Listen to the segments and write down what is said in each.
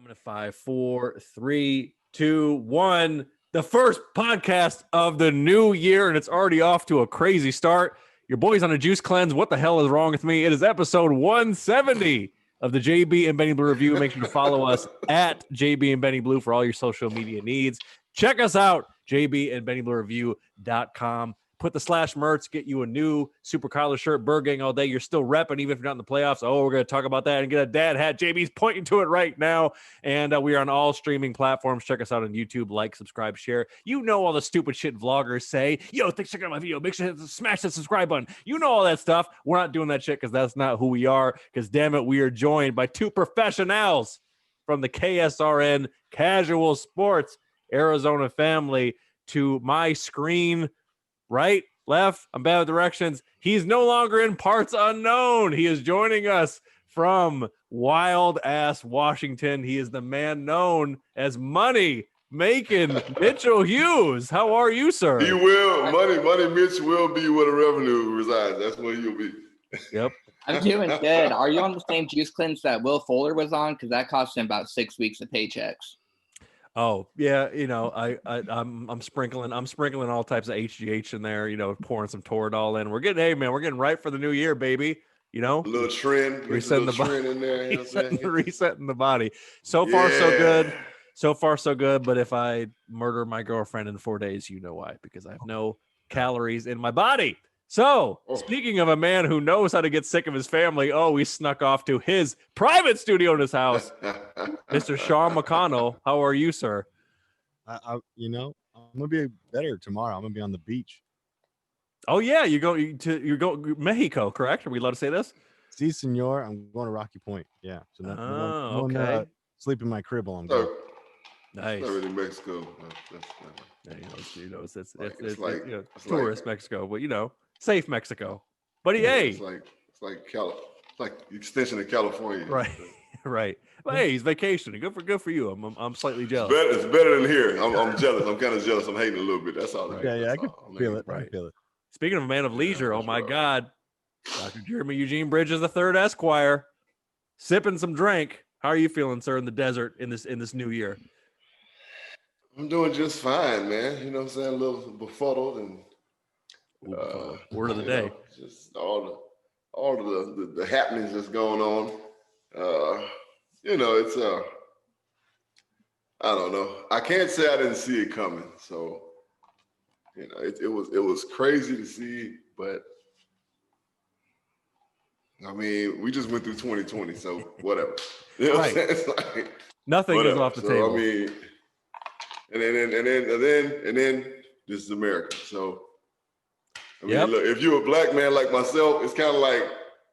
Coming to 5, 4, 3, 2, 1. The first podcast of the new year, and it's already off to a crazy start. Your boy's on a juice cleanse. What the hell is wrong with me? It is episode 170 of the JB and Benny Blue Review. Make sure to follow us at JB and Benny Blue for all your social media needs. Check us out, jbandbennybluereview.com. Put the /merch, get you a new Super Collar shirt, Birdgang all day. You're still repping, even if you're not in the playoffs. Oh, we're going to talk about that and get a dad hat. JB's pointing to it right now. And we are on all streaming platforms. Check us out on YouTube. Like, subscribe, share. You know all the stupid shit vloggers say. Yo, thanks for checking out my video. Make sure to smash that subscribe button. You know all that stuff. We're not doing that shit because that's not who we are. Because, damn it, we are joined by two professionals from the KSRN Casual Sports Arizona family. To my screen, right, left, I'm bad with directions. He's no longer in parts unknown. He is joining us from wild ass Washington. He is the man known as Money Making Mitchell Hughes. How are you, sir? He will. Money Mitch will be where the revenue resides. That's where he'll be. Yep. I'm doing good. Are you on the same juice cleanse that Will Fuller was on? Because that cost him about 6 weeks of paychecks. Oh yeah, you know, I'm sprinkling all types of HGH in there, you know, pouring some Toradol in. We're getting right for the new year, baby. You know, a little trend, resetting the body in there, you know resetting the body. So far so good. But if I murder my girlfriend in 4 days, you know why? Because I have no calories in my body. So, speaking of a man who knows how to get sick of his family, we snuck off to his private studio in his house. Mr. Sean McConnell, how are you, sir? I'm going to be better tomorrow. I'm going to be on the beach. Oh, yeah, you go Mexico, correct? Are we allowed to say this? Si, senor. I'm going to Rocky Point. Yeah. So okay. Sleep in my crib while I'm going. Nice. It's not really Mexico. It's tourist Mexico, but safe Mexico. But it's like extension of California. Right. Right. But hey, he's vacationing. Good for you. I'm slightly jealous. It's better than here. I'm jealous. I'm kind of jealous. I'm hating a little bit. That's all. Right. Yeah, I can feel it. Right. I feel it. Speaking of a man of leisure, oh my God, Dr. Jeremy Eugene Bridges III Esquire, sipping some drink. How are you feeling, sir, in the desert in this new year? I'm doing just fine, man. You know what I'm saying? A little befuddled and word of the day. Just all the happenings that's going on. It's I don't know. I can't say I didn't see it coming. So, it was crazy to see, but I mean, we just went through 2020, so whatever. You know what I'm saying? It's like nothing is off the table. I mean, and then this is America. So I mean, look, if you're a black man like myself, it's kind of like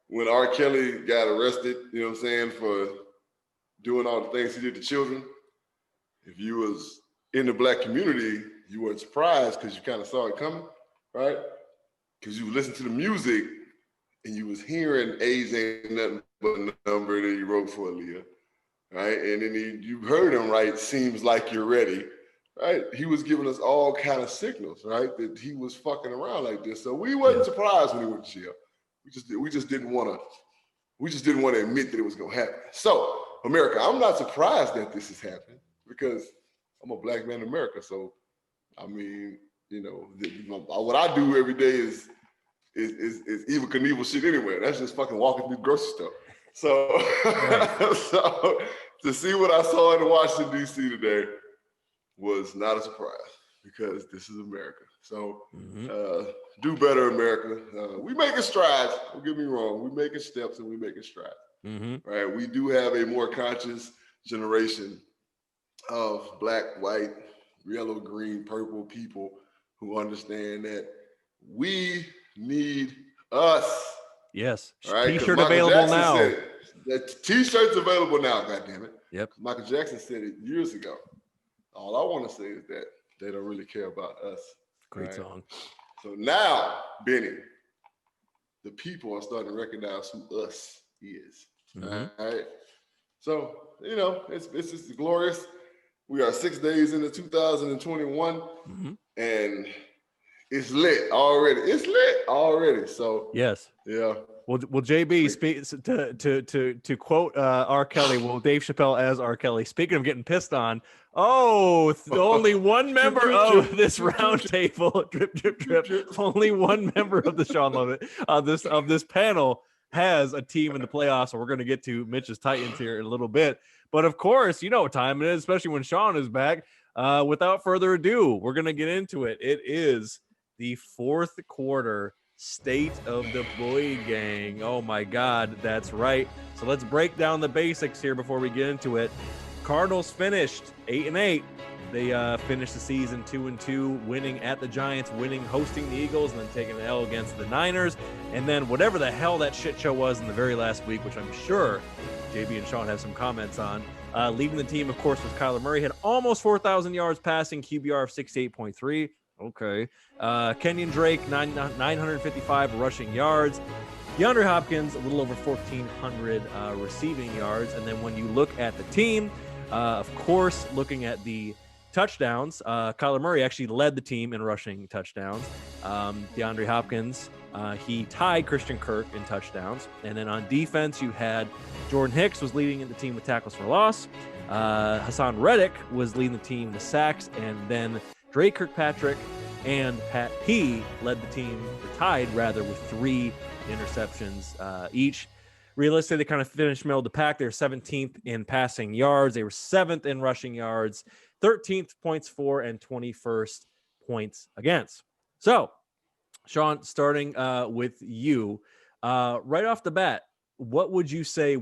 when R. Kelly got arrested, you know what I'm saying, for doing all the things he did to children. If you was in the black community, you weren't surprised because you kind of saw it coming, right? Because you listened to the music and you was hearing AIDS ain't nothing but a number that you wrote for Aaliyah, right? And then you heard him write Seems Like You're Ready, right? He was giving us all kind of signals, right? That he was fucking around like this. So we wasn't surprised when he went to jail. We just didn't want to admit that it was gonna happen. So America, I'm not surprised that this is happening because I'm a black man in America. So I mean, what I do every day is Evil Knievel shit anyway. That's just fucking walking through the grocery store. So, so to see what I saw in Washington, D.C. today was not a surprise because this is America. So do better, America. We making strides. Don't get me wrong. We're making steps and we're making strides. Right? We do have a more conscious generation of black, white, yellow, green, purple people who understand that we need us. Yes. Right? T-shirt available now. That T-shirt's available now, goddammit. Yep. Michael Jackson said it years ago. All I want to say is that they don't really care about us. Great song. So now, Benny, the people are starting to recognize who us is. All right. So, it's just glorious. We are 6 days into 2021 and it's lit already. So, yes. Yeah. Well, JB speak to quote R. Kelly. Well, Dave Chappelle as R. Kelly. Speaking of getting pissed on, only one member of this round table, drip, drip, drip. Only one member of the Sean Lovett of this panel has a team in the playoffs. So we're going to get to Mitch's Titans here in a little bit. But of course, you know what time it is, especially when Sean is back. Without further ado, we're going to get into it. It is the fourth quarter State of the Birdgang. Oh my God, that's right. So let's break down the basics here before we get into it. Cardinals finished 8-8. They finished the season 2-2, winning at the Giants, hosting the Eagles, and then taking an L against the Niners. And then whatever the hell that shit show was in the very last week, which I'm sure JB and Sean have some comments on. Leading the team, of course, was Kyler Murray. Had almost 4,000 yards passing, QBR of 68.3. Okay. Kenyon Drake, 955 rushing yards. DeAndre Hopkins, a little over 1,400 receiving yards. And then when you look at the team, of course, looking at the touchdowns, Kyler Murray actually led the team in rushing touchdowns. DeAndre Hopkins, he tied Christian Kirk in touchdowns. And then on defense, you had Jordan Hicks was leading the team with tackles for loss. Hassan Reddick was leading the team with sacks. And then Dre Kirkpatrick and Pat P led the team, or tied rather, with 3 interceptions each. Realistically, they kind of finished middle of the pack. They were 17th in passing yards. They were 7th in rushing yards, 13th points for, and 21st points against. So, Sean, starting with you, right off the bat, what would you say,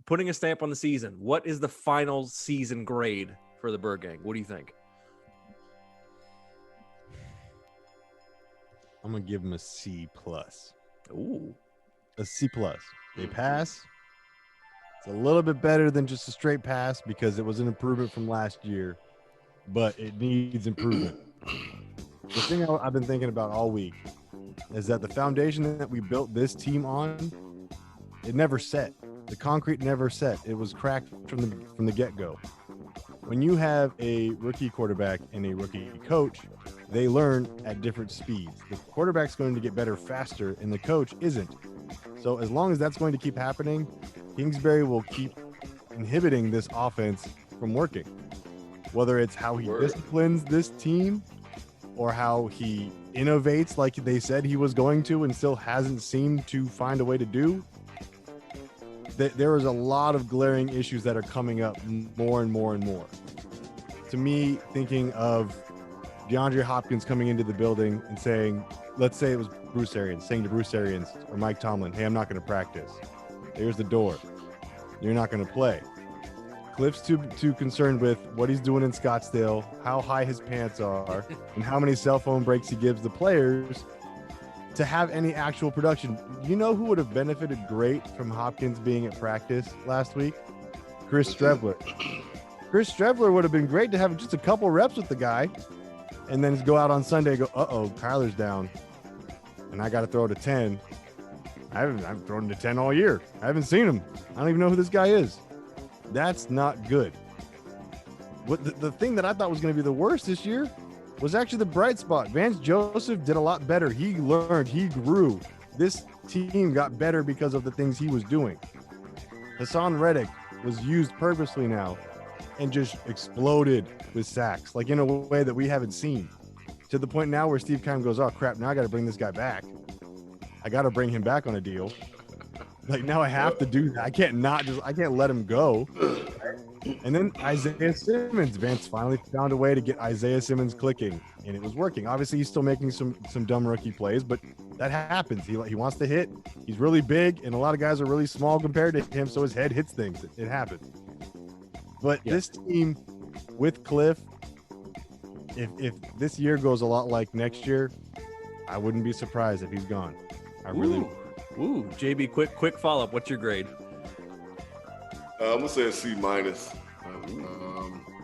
putting a stamp on the season, what is the final season grade for the Birdgang? What do you think? I'm gonna give them a C+. Ooh, a C+. They pass. It's a little bit better than just a straight pass because it was an improvement from last year, but it needs improvement. The thing I've been thinking about all week is that the foundation that we built this team on, it never set. The concrete never set. It was cracked from the get-go. When you have a rookie quarterback and a rookie coach, they learn at different speeds. The quarterback's going to get better faster, and the coach isn't. So as long as that's going to keep happening, Kingsbury will keep inhibiting this offense from working. Whether it's how he disciplines this team or how he innovates like they said he was going to and still hasn't seemed to find a way to do, there is a lot of glaring issues that are coming up more and more and more. To me, thinking of DeAndre Hopkins coming into the building and saying, let's say it was Bruce Arians, saying to Bruce Arians or Mike Tomlin, hey, I'm not going to practice. Here's the door. You're not going to play. Cliff's too concerned with what he's doing in Scottsdale, how high his pants are, and how many cell phone breaks he gives the players to have any actual production. You know who would have benefited great from Hopkins being at practice last week? Chris Streveler. Chris Streveler would have been great to have just a couple reps with the guy and then go out on Sunday and go, uh-oh, Kyler's down, and I got to throw to 10. I've thrown to 10 all year. I haven't seen him. I don't even know who this guy is. That's not good. What the thing that I thought was going to be the worst this year was actually the bright spot. Vance Joseph did a lot better. He learned. He grew. This team got better because of the things he was doing. Hassan Reddick was used purposely now and just exploded with sacks, like in a way that we haven't seen. To the point now where Steve Keim goes, oh, crap, now I got to bring this guy back. I got to bring him back on a deal. Like, now I have to do that. I can't let him go. And then Isaiah Simmons, Vance finally found a way to get Isaiah Simmons clicking, and it was working. Obviously, he's still making some dumb rookie plays, but that happens. He wants to hit. He's really big, and a lot of guys are really small compared to him, so his head hits things. It happens. But this team with Cliff, if this year goes a lot like next year, I wouldn't be surprised if he's gone. I really would. Ooh, JB, quick follow-up. What's your grade? I'm gonna say a C-.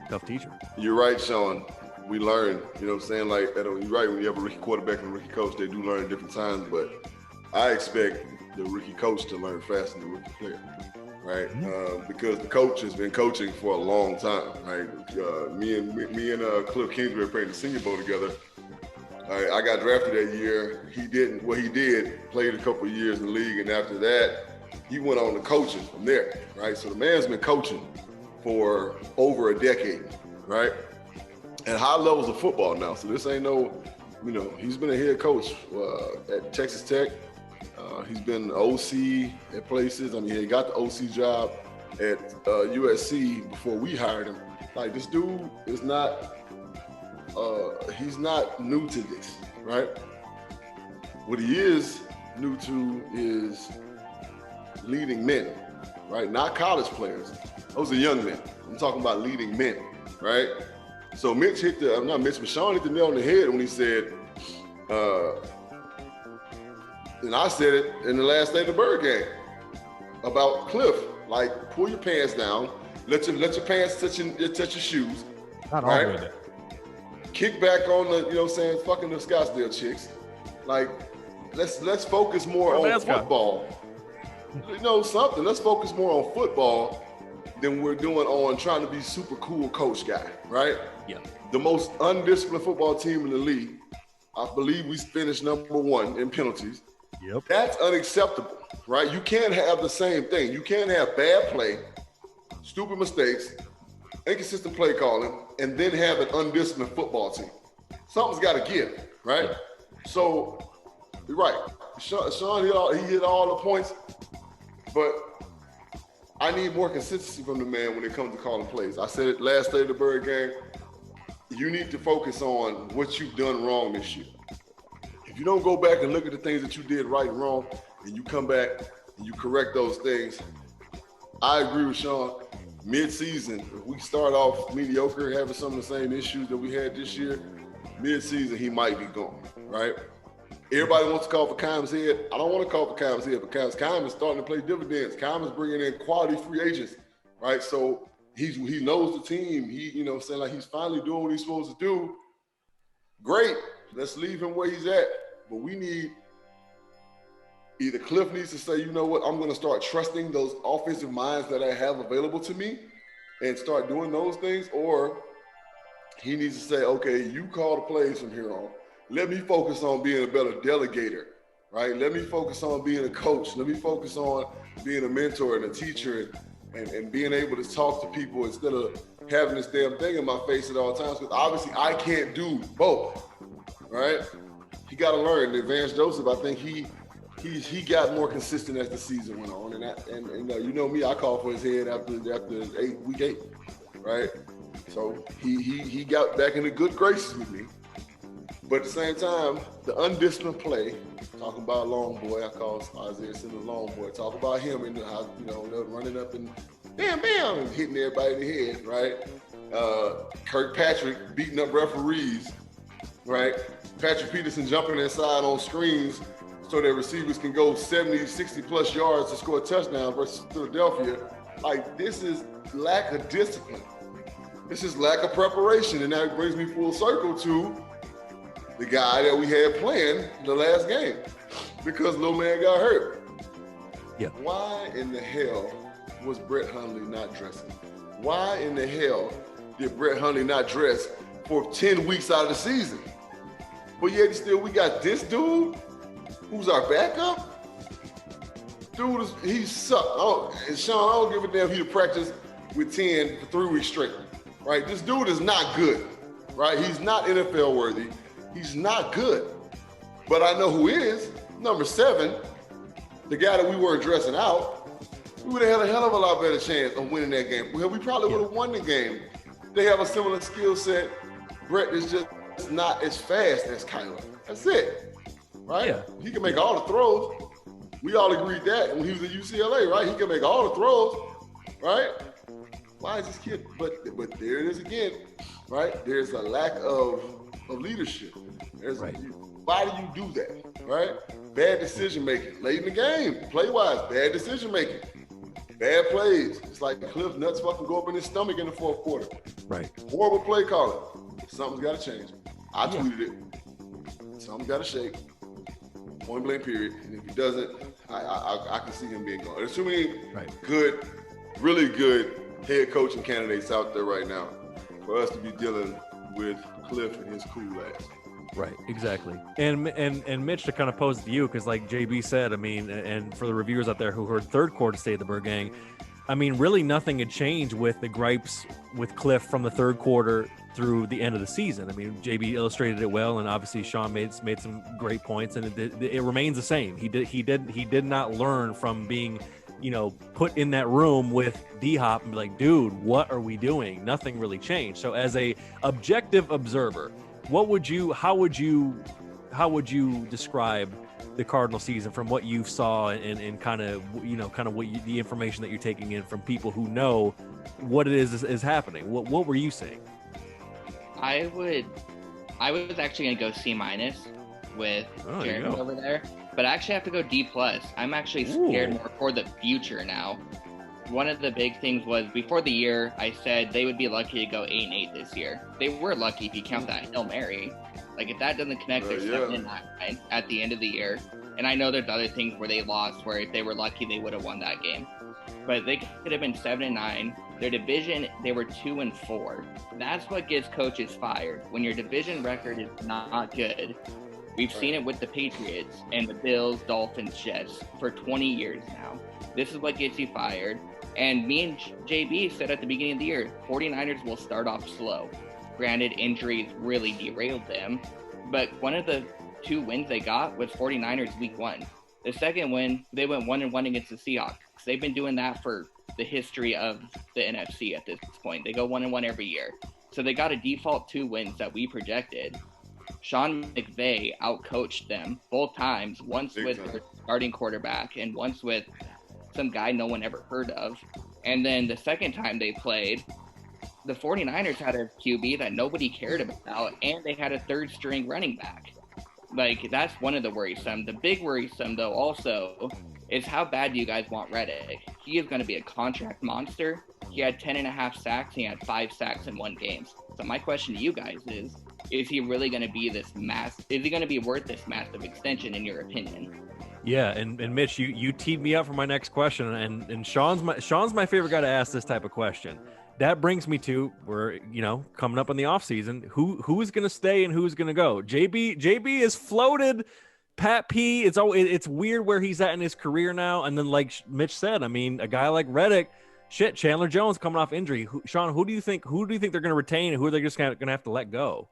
Tough teacher. You're right, Sean. We learn. You know what I'm saying? Like, you're right. When you have a rookie quarterback and a rookie coach, they do learn at different times. But I expect the rookie coach to learn faster than the rookie player, right? Mm-hmm. Because the coach has been coaching for a long time, right? Me and Cliff Kingsbury played the Senior Bowl together. I got drafted that year. He didn't. Well, he did. Played a couple of years in the league, and after that, he went on to coaching from there, right? So the man's been coaching for over a decade, right? At high levels of football now. So this ain't no, he's been a head coach at Texas Tech. He's been OC at places. I mean, he got the OC job at USC before we hired him. Like, this dude is not, he's not new to this, right? What he is new to is leading men, right? Not college players. Those are young men. I'm talking about leading men, right? So Mitch hit the, not Mitch, but Sean hit the nail on the head when he said, and I said it in the last day of the Birdgang about Cliff, like, pull your pants down, let your pants touch your shoes. Not right? all the way down. Kick back on the, fucking the Scottsdale chicks. Like, let's focus more on football. Let's focus more on football than we're doing on trying to be super cool coach guy, right? Yeah. The most undisciplined football team in the league. I believe we finished number 1 in penalties. Yep. That's unacceptable, right? You can't have the same thing. You can't have bad play, stupid mistakes, inconsistent play calling, and then have an undisciplined football team. Something's got to give, right? Yeah. So, you're right. Sean hit all the points, but I need more consistency from the man when it comes to calling plays. I said it last day of the Birdgang. You need to focus on what you've done wrong this year. If you don't go back and look at the things that you did right and wrong, and you come back and you correct those things, I agree with Sean. Mid-season, if we start off mediocre, having some of the same issues that we had this year, mid-season, he might be gone, right? Everybody wants to call for Keim's head. I don't want to call for Keim's head because Keim is starting to play dividends. Keim is bringing in quality free agents, right? So he knows the team. Saying like he's finally doing what he's supposed to do. Great. Let's leave him where he's at. But we need, either Cliff needs to say, you know what, I'm going to start trusting those offensive minds that I have available to me and start doing those things, or he needs to say, okay, you call the plays from here on. Let me focus on being a better delegator, right? Let me focus on being a coach. Let me focus on being a mentor and a teacher and being able to talk to people instead of having this damn thing in my face at all times, because obviously I can't do both, right? He got to learn. Advanced Joseph, I think he got more consistent as the season went on, and you know me, I called for his head after week 8, right? So he got back into good graces with me, but at the same time, the undisciplined play. Talking about Long Boy, I call Isaiah Simmons Long Boy. Talk about him and running up and bam, bam, and hitting everybody in the head, right? Kirkpatrick beating up referees, right? Patrick Peterson jumping inside on screens so that receivers can go 70, 60 plus yards to score a touchdown versus Philadelphia. Like, this is lack of discipline. This is lack of preparation. And that brings me full circle to the guy that we had playing the last game because little man got hurt. Yeah. Why in the hell was Brett Hundley not dressing? Why in the hell did Brett Hundley not dress for 10 weeks out of the season? But yet still we got this dude who's our backup. Dude, he sucked. And Sean, I don't give a damn if he practiced with 10 for 3 weeks straight, right? This dude is not good, right? He's not NFL worthy. He's not good. But I know who is. Number 7, the guy that we weren't dressing out, we would have had a hell of a lot better chance of winning that game. We probably would have won the game. They have a similar skill set. Brett is just not as fast as Kyler. That's it, right? Yeah. He can make all the throws. We all agreed that when he was at UCLA, right? He can make all the throws, right? Why is this kid? But there it is again, right? There's a lack of leadership. Why do you do that, right? Bad decision making late in the game, play wise, bad decision making, bad plays. It's like Cliff nuts fucking go up in his stomach in the 4th quarter. Right. Horrible play calling. Something's got to change. I tweeted it. Something's got to shake. Point blank period. And if he doesn't, I can see him being gone. There's too many good, really good head coaching candidates out there right now for us to be dealing with Cliff and his cool ass. Right, exactly. And Mitch, to kind of pose it to you, because like JB said, I mean, and for the reviewers out there who heard third quarter state of the Birdgang, I mean, really nothing had changed with the gripes with Cliff from the third quarter through the end of the season. I mean, JB illustrated it well, and obviously Sean made some great points, and it remains the same. He did not learn from being, you know, put in that room with D-Hop and be like, dude, what are we doing? Nothing really changed. So as a objective observer, how would you describe the Cardinal season from what you saw and kind of what the information that you're taking in from people who know what it is happening? What were you saying? I was actually gonna go C- with Jared over there, but I actually have to go D+. I'm actually scared more for the future now. One of the big things was before the year, I said they would be lucky to go 8-8 this year. They were lucky if you count that Hail Mary. Like if that doesn't connect, they're 7-9 at the end of the year. And I know there's other things where they lost, where if they were lucky, they would have won that game. But they could have been 7-9. Their division, they were 2-4. That's what gets coaches fired. When your division record is not good. We've seen it with the Patriots and the Bills, Dolphins, Jets for 20 years now. This is what gets you fired. And me and JB said at the beginning of the year, 49ers will start off slow. Granted, injuries really derailed them. But one of the 2 wins they got was 49ers week 1. The second win, they went 1-1 against the Seahawks. They've been doing that for the history of the NFC at this point. They go 1-1 every year. So they got a default 2 wins that we projected. Sean McVay outcoached them both times, once with their starting quarterback and once with some guy no one ever heard of. And then the second time they played, the 49ers had a QB that nobody cared about, and they had a third string running back. Like, that's one of the worrisome. The big worrisome, though, also, is how bad do you guys want Reddick? He is going to be a contract monster. He had 10.5 sacks. He had 5 sacks in 1 game. So my question to you guys is he really going to be is he going to be worth this massive extension, in your opinion? Yeah, and Mitch, you teed me up for my next question, and Sean's my favorite guy to ask this type of question. That brings me to, we're coming up in the off season. Who's going to stay and who's going to go? JB is floated. Pat P. It's weird where he's at in his career now. And then, like Mitch said, I mean, a guy like Reddick, Chandler Jones coming off injury. Sean, who do you think they're going to retain, and who are they just going to have to let go?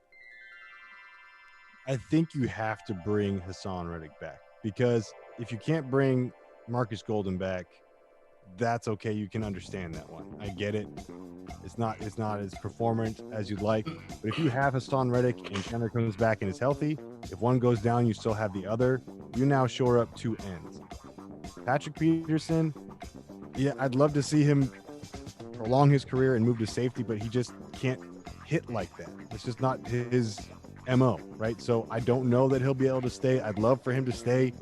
I think you have to bring Hassan Reddick back, because if you can't bring Marcus Golden back, that's okay. You can understand that one. I get it. It's not as performant as you'd like. But if you have Hassan Reddick and Chandler comes back and is healthy, if one goes down, you still have the other. You now shore up 2 ends. Patrick Peterson, yeah, I'd love to see him prolong his career and move to safety, but he just can't hit like that. It's just not his MO, right? So I don't know that he'll be able to stay. I'd love for him to stay.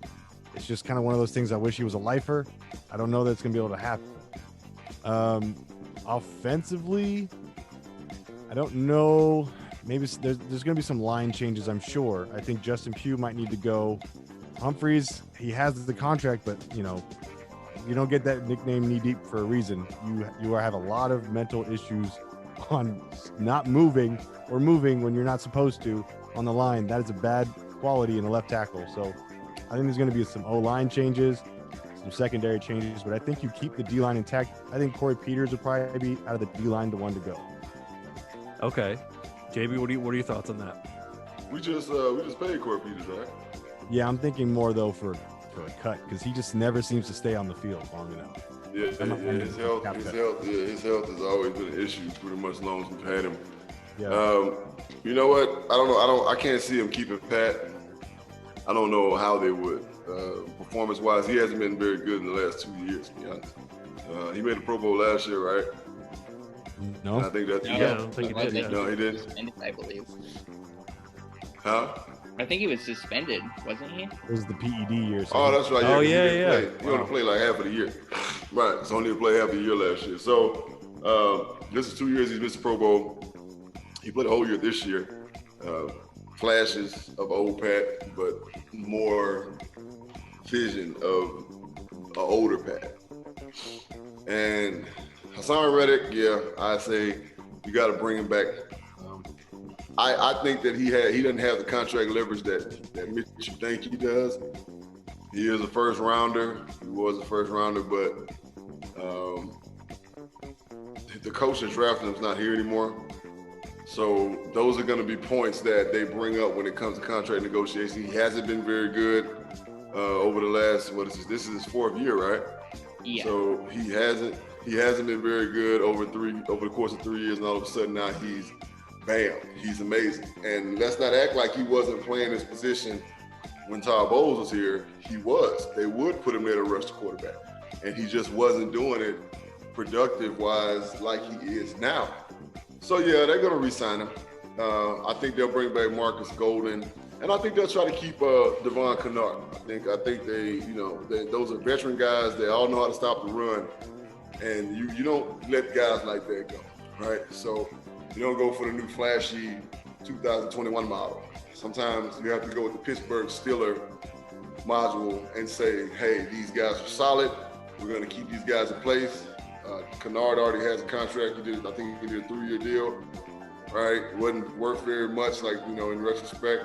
It's just kind of one of those things. I wish he was a lifer. I don't know that it's going to be able to happen. Offensively, I don't know. Maybe there's going to be some line changes, I'm sure. I think Justin Pugh might need to go. Humphreys, he has the contract, but, you don't get that nickname knee deep for a reason. You have a lot of mental issues on not moving or moving when you're not supposed to on the line. That is a bad quality in a left tackle. So I think there's going to be some O-line changes, some secondary changes, but I think you keep the D-line intact. I think Corey Peters would probably be out of the D-line the one to go. Okay. JB, what are your thoughts on that? We just paid Corey Peters, right? Yeah, I'm thinking more, though, for a cut, because he just never seems to stay on the field long enough. Yeah, his health has always been an issue pretty much as long as we've had him. Yeah. You know what? I don't know. I can't see him keeping Pat. I don't know how they would. Performance-wise, he hasn't been very good in the last 2 years, to be honest. He made the Pro Bowl last year, right? No. And I think that's I don't think he did. Yeah. No, he didn't. Suspended, I believe. Huh? I think he was suspended, wasn't he? It was the PED year. So Oh, that's right. Oh, He yeah. only played like half of the year. Right. So only played half the year last year. So this is 2 years he's missed the Pro Bowl. He played a whole year this year. Flashes of old Pat, but more vision of an older Pat. And Hassan Reddick, yeah, I say you got to bring him back. I think that he doesn't have the contract leverage that Mitchell think he does. He is a first rounder. He was a first rounder, but the coach that drafted him is not here anymore. So those are going to be points that they bring up when it comes to contract negotiation. He hasn't been very good over the last, this is his 4th year, right? Yeah. So he hasn't been very good over the course of 3 years, and all of a sudden now he's amazing. And let's not act like he wasn't playing his position when Todd Bowles was here. He was. They would put him there to rush the quarterback, and he just wasn't doing it productive-wise like he is now. So yeah, they're going to re-sign him. I think they'll bring back Marcus Golden, and I think they'll try to keep Devon Kennard. I think those are veteran guys. They all know how to stop the run, and you don't let guys like that go, right? So you don't go for the new flashy 2021 model. Sometimes you have to go with the Pittsburgh Steelers module and say, hey, these guys are solid. We're going to keep these guys in place. Kennard already has a contract. I think he did a 3-year deal, right? Wasn't worth very much, in retrospect.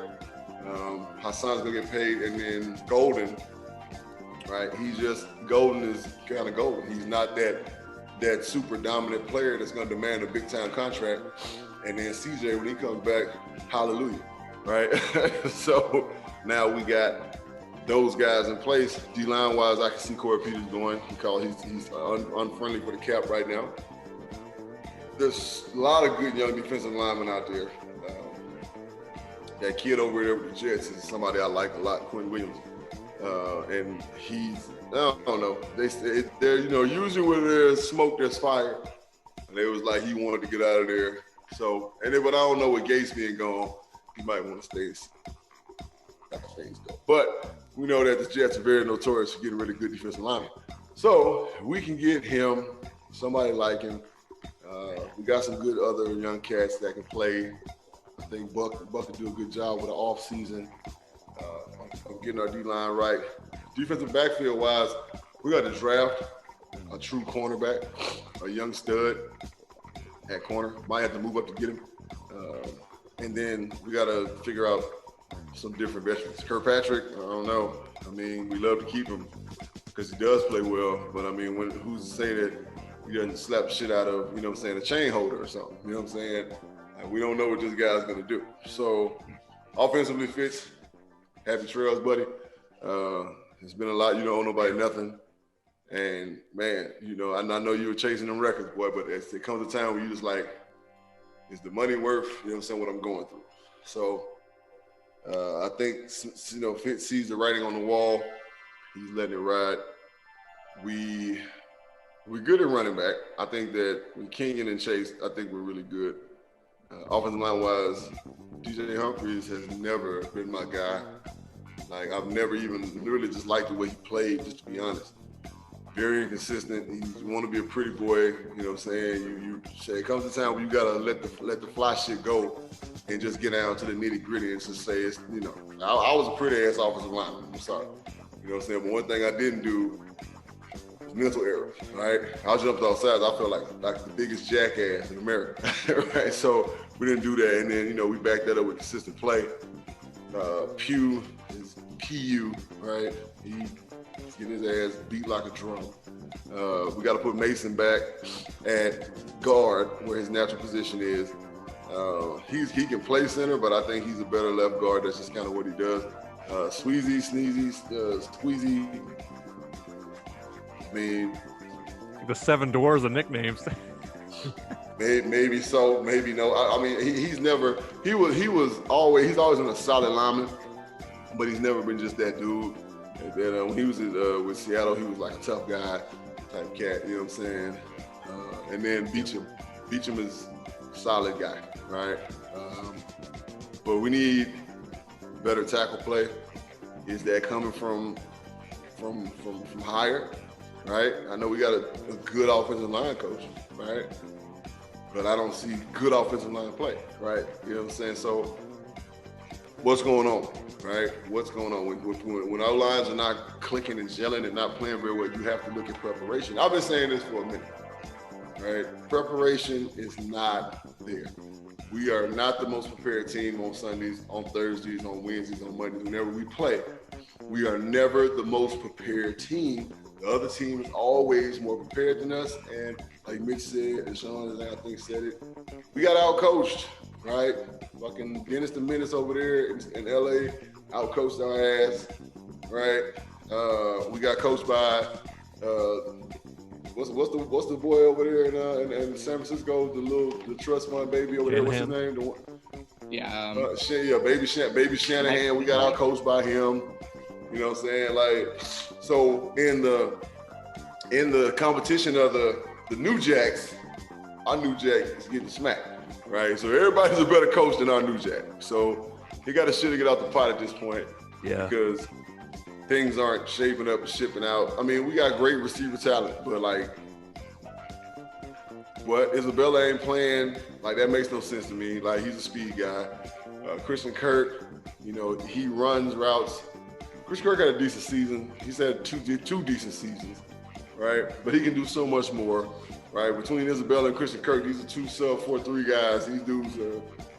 Hassan's going to get paid. And then Golden, right? Golden is kind of Golden. He's not that super dominant player that's going to demand a big-time contract. And then CJ, when he comes back, hallelujah, right? So now we got those guys in place. D-line wise, I can see Corey Peters going. He's unfriendly for the cap right now. There's a lot of good young defensive linemen out there. That kid over there with the Jets is somebody I like a lot, Quinn Williams. And I don't know. They're usually when there's smoke, there's fire. And it was like he wanted to get out of there. So, but I don't know, with Gates being gone, he might want to stay. But we know that the Jets are very notorious for getting really good defensive linemen. So we can get him, somebody like him. We got some good other young cats that can play. I think Buck will do a good job with the offseason of getting our D-line right. Defensive backfield wise, we got to draft a true cornerback, a young stud at corner. Might have to move up to get him. And then we got to figure out some different veterans. Kirkpatrick, I don't know. I mean, we love to keep him because he does play well. But I mean, who's to say that he doesn't slap the shit out of, a chain holder or something? You know what I'm saying? We don't know what this guy's going to do. So offensively fits. Happy trails, buddy. It's been a lot. You don't owe nobody nothing. And, man, I know you were chasing them records, boy, but it comes a time where you just like, is the money worth, what I'm going through? So I think, Fitz sees the writing on the wall. He's letting it ride. We're good at running back. I think that with Kenyon and Chase, I think we're really good. Offensive line-wise, DJ Humphries has never been my guy. Like, I've never even really just liked the way he played, just to be honest. Very inconsistent. You want to be a pretty boy, you know what I'm saying? You say it comes a time where you got to let the fly shit go and just get down to the nitty-gritty and just say it's, I was a pretty-ass offensive lineman. I'm sorry. You know what I'm saying? But one thing I didn't do was mental errors, right? I jumped off sides. I felt like the biggest jackass in America, right? So we didn't do that. And then, we backed that up with consistent play. Pugh is PU, right? He's getting his ass beat like a drum. We got to put Mason back at guard where his natural position is. He can play center, but I think he's a better left guard. That's just kind of what he does. Squeezy, Squeezy. I mean, the 7 doors of nicknames. Maybe so, maybe no. I mean, he's always been a solid lineman, but he's never been just that dude. And then when he was with Seattle, he was like a tough guy type cat, you know what I'm saying? And then Beecham is a solid guy, right? But we need better tackle play. Is that coming from higher, right? I know we got a good offensive line coach, right? But I don't see good offensive line play, right? You know what I'm saying? So what's going on, right? What's going on? When our lines are not clicking and gelling and not playing very well, you have to look at preparation. I've been saying this for a minute, right? Preparation is not there. We are not the most prepared team on Sundays, on Thursdays, on Wednesdays, on Mondays, whenever we play. We are never the most prepared team. The other team is always more prepared than us. And like Mitch said, and Sean, I think said it, we got outcoached, right? Fucking Dennis the Menace over there in LA outcoached our ass, right? We got coached by what's the boy over there in San Francisco, the trust fund baby over there. What's his name? Baby Shanahan. We got outcoached by him. You know what I'm saying? Like, so in the competition of the New Jacks, our New Jack is getting smacked, right? So everybody's a better coach than our New Jack. So he got to shit to get out the pot at this point. Yeah. Because things aren't shaping up and shipping out. I mean, we got great receiver talent, but like, what? Isabella ain't playing. Like, that makes no sense to me. Like, he's a speed guy. Christian Kirk, you know, he runs routes. Christian Kirk had a decent season. He's had two decent seasons, right? But he can do so much more, right? Between Isabella and Christian Kirk, these are two sub 4.3 guys. These dudes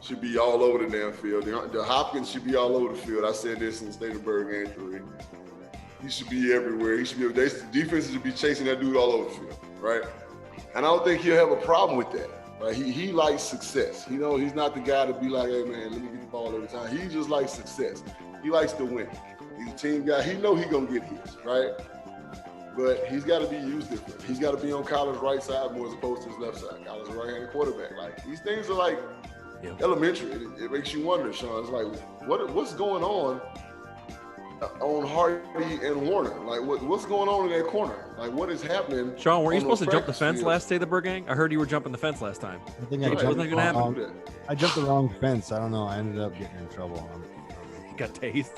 should be all over the damn field. The Hopkins should be all over the field. I said this in the State of Birdgang 3. He should be everywhere. He should be. Defenses should be chasing that dude all over the field, right? And I don't think he'll have a problem with that. Right? He likes success. You know, he's not the guy to be like, hey man, let me get the ball every time. He just likes success. He likes to win. He's a team guy. He know he gonna get his, right? But he's got to be used different. He's got to be on Kyler's right side more as opposed to his left side. Kyler's a right-handed quarterback. Like, these things are like elementary. It makes you wonder, Sean. It's like, what's going on Hardy and Warner? Like, what's going on in that corner? Like, what is happening? Sean, were you supposed to jump the fence last day of the Birdgang? I heard you were jumping the fence last time. I think I jumped the wrong fence. I don't know. I ended up getting in trouble. You got tased.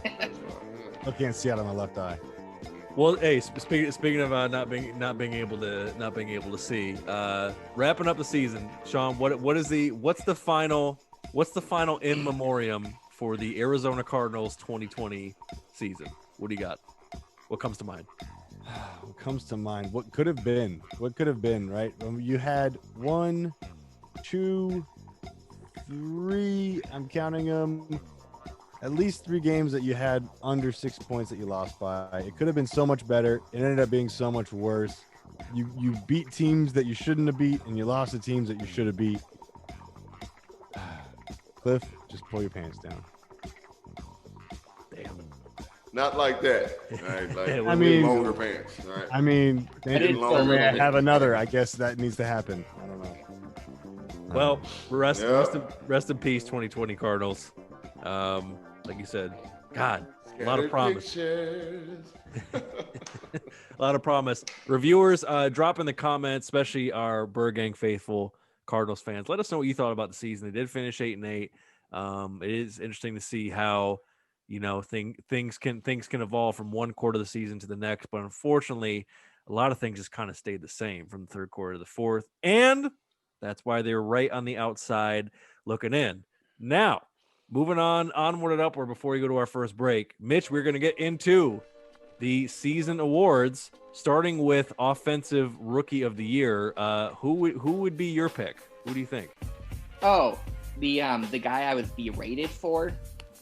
I can't see out of my left eye. Well, hey, speaking of not being able to see, wrapping up the season, Sean, what's the final in memoriam for the Arizona Cardinals 2020 season? What do you got? What comes to mind? What comes to mind? What could have been? What could have been? Right? You had 1, 2, 3. I'm counting them. At least 3 games that you had under 6 points that you lost by. It could have been so much better. It ended up being so much worse. You beat teams that you shouldn't have beat, and you lost to teams that you should have beat. Cliff, just pull your pants down. Damn. Not like that. Right? Like, I mean, longer pants. Right? I mean, I have another. I guess that needs to happen. I don't know. Well, rest in peace, 2020 Cardinals. Like you said, God, a lot of promise. A lot of promise. Reviewers, drop in the comments, especially our Birdgang faithful Cardinals fans. Let us know what you thought about the season. They did finish 8-8. It is interesting to see how, you know, things can evolve from one quarter of the season to the next. But unfortunately, a lot of things just kind of stayed the same from the third quarter to the fourth. And that's why they're right on the outside looking in. Now, moving onward and upward before we go to our first break. Mitch, we're going to get into the season awards, starting with Offensive Rookie of the Year. Who would be your pick? Who do you think? Oh, the guy I was berated for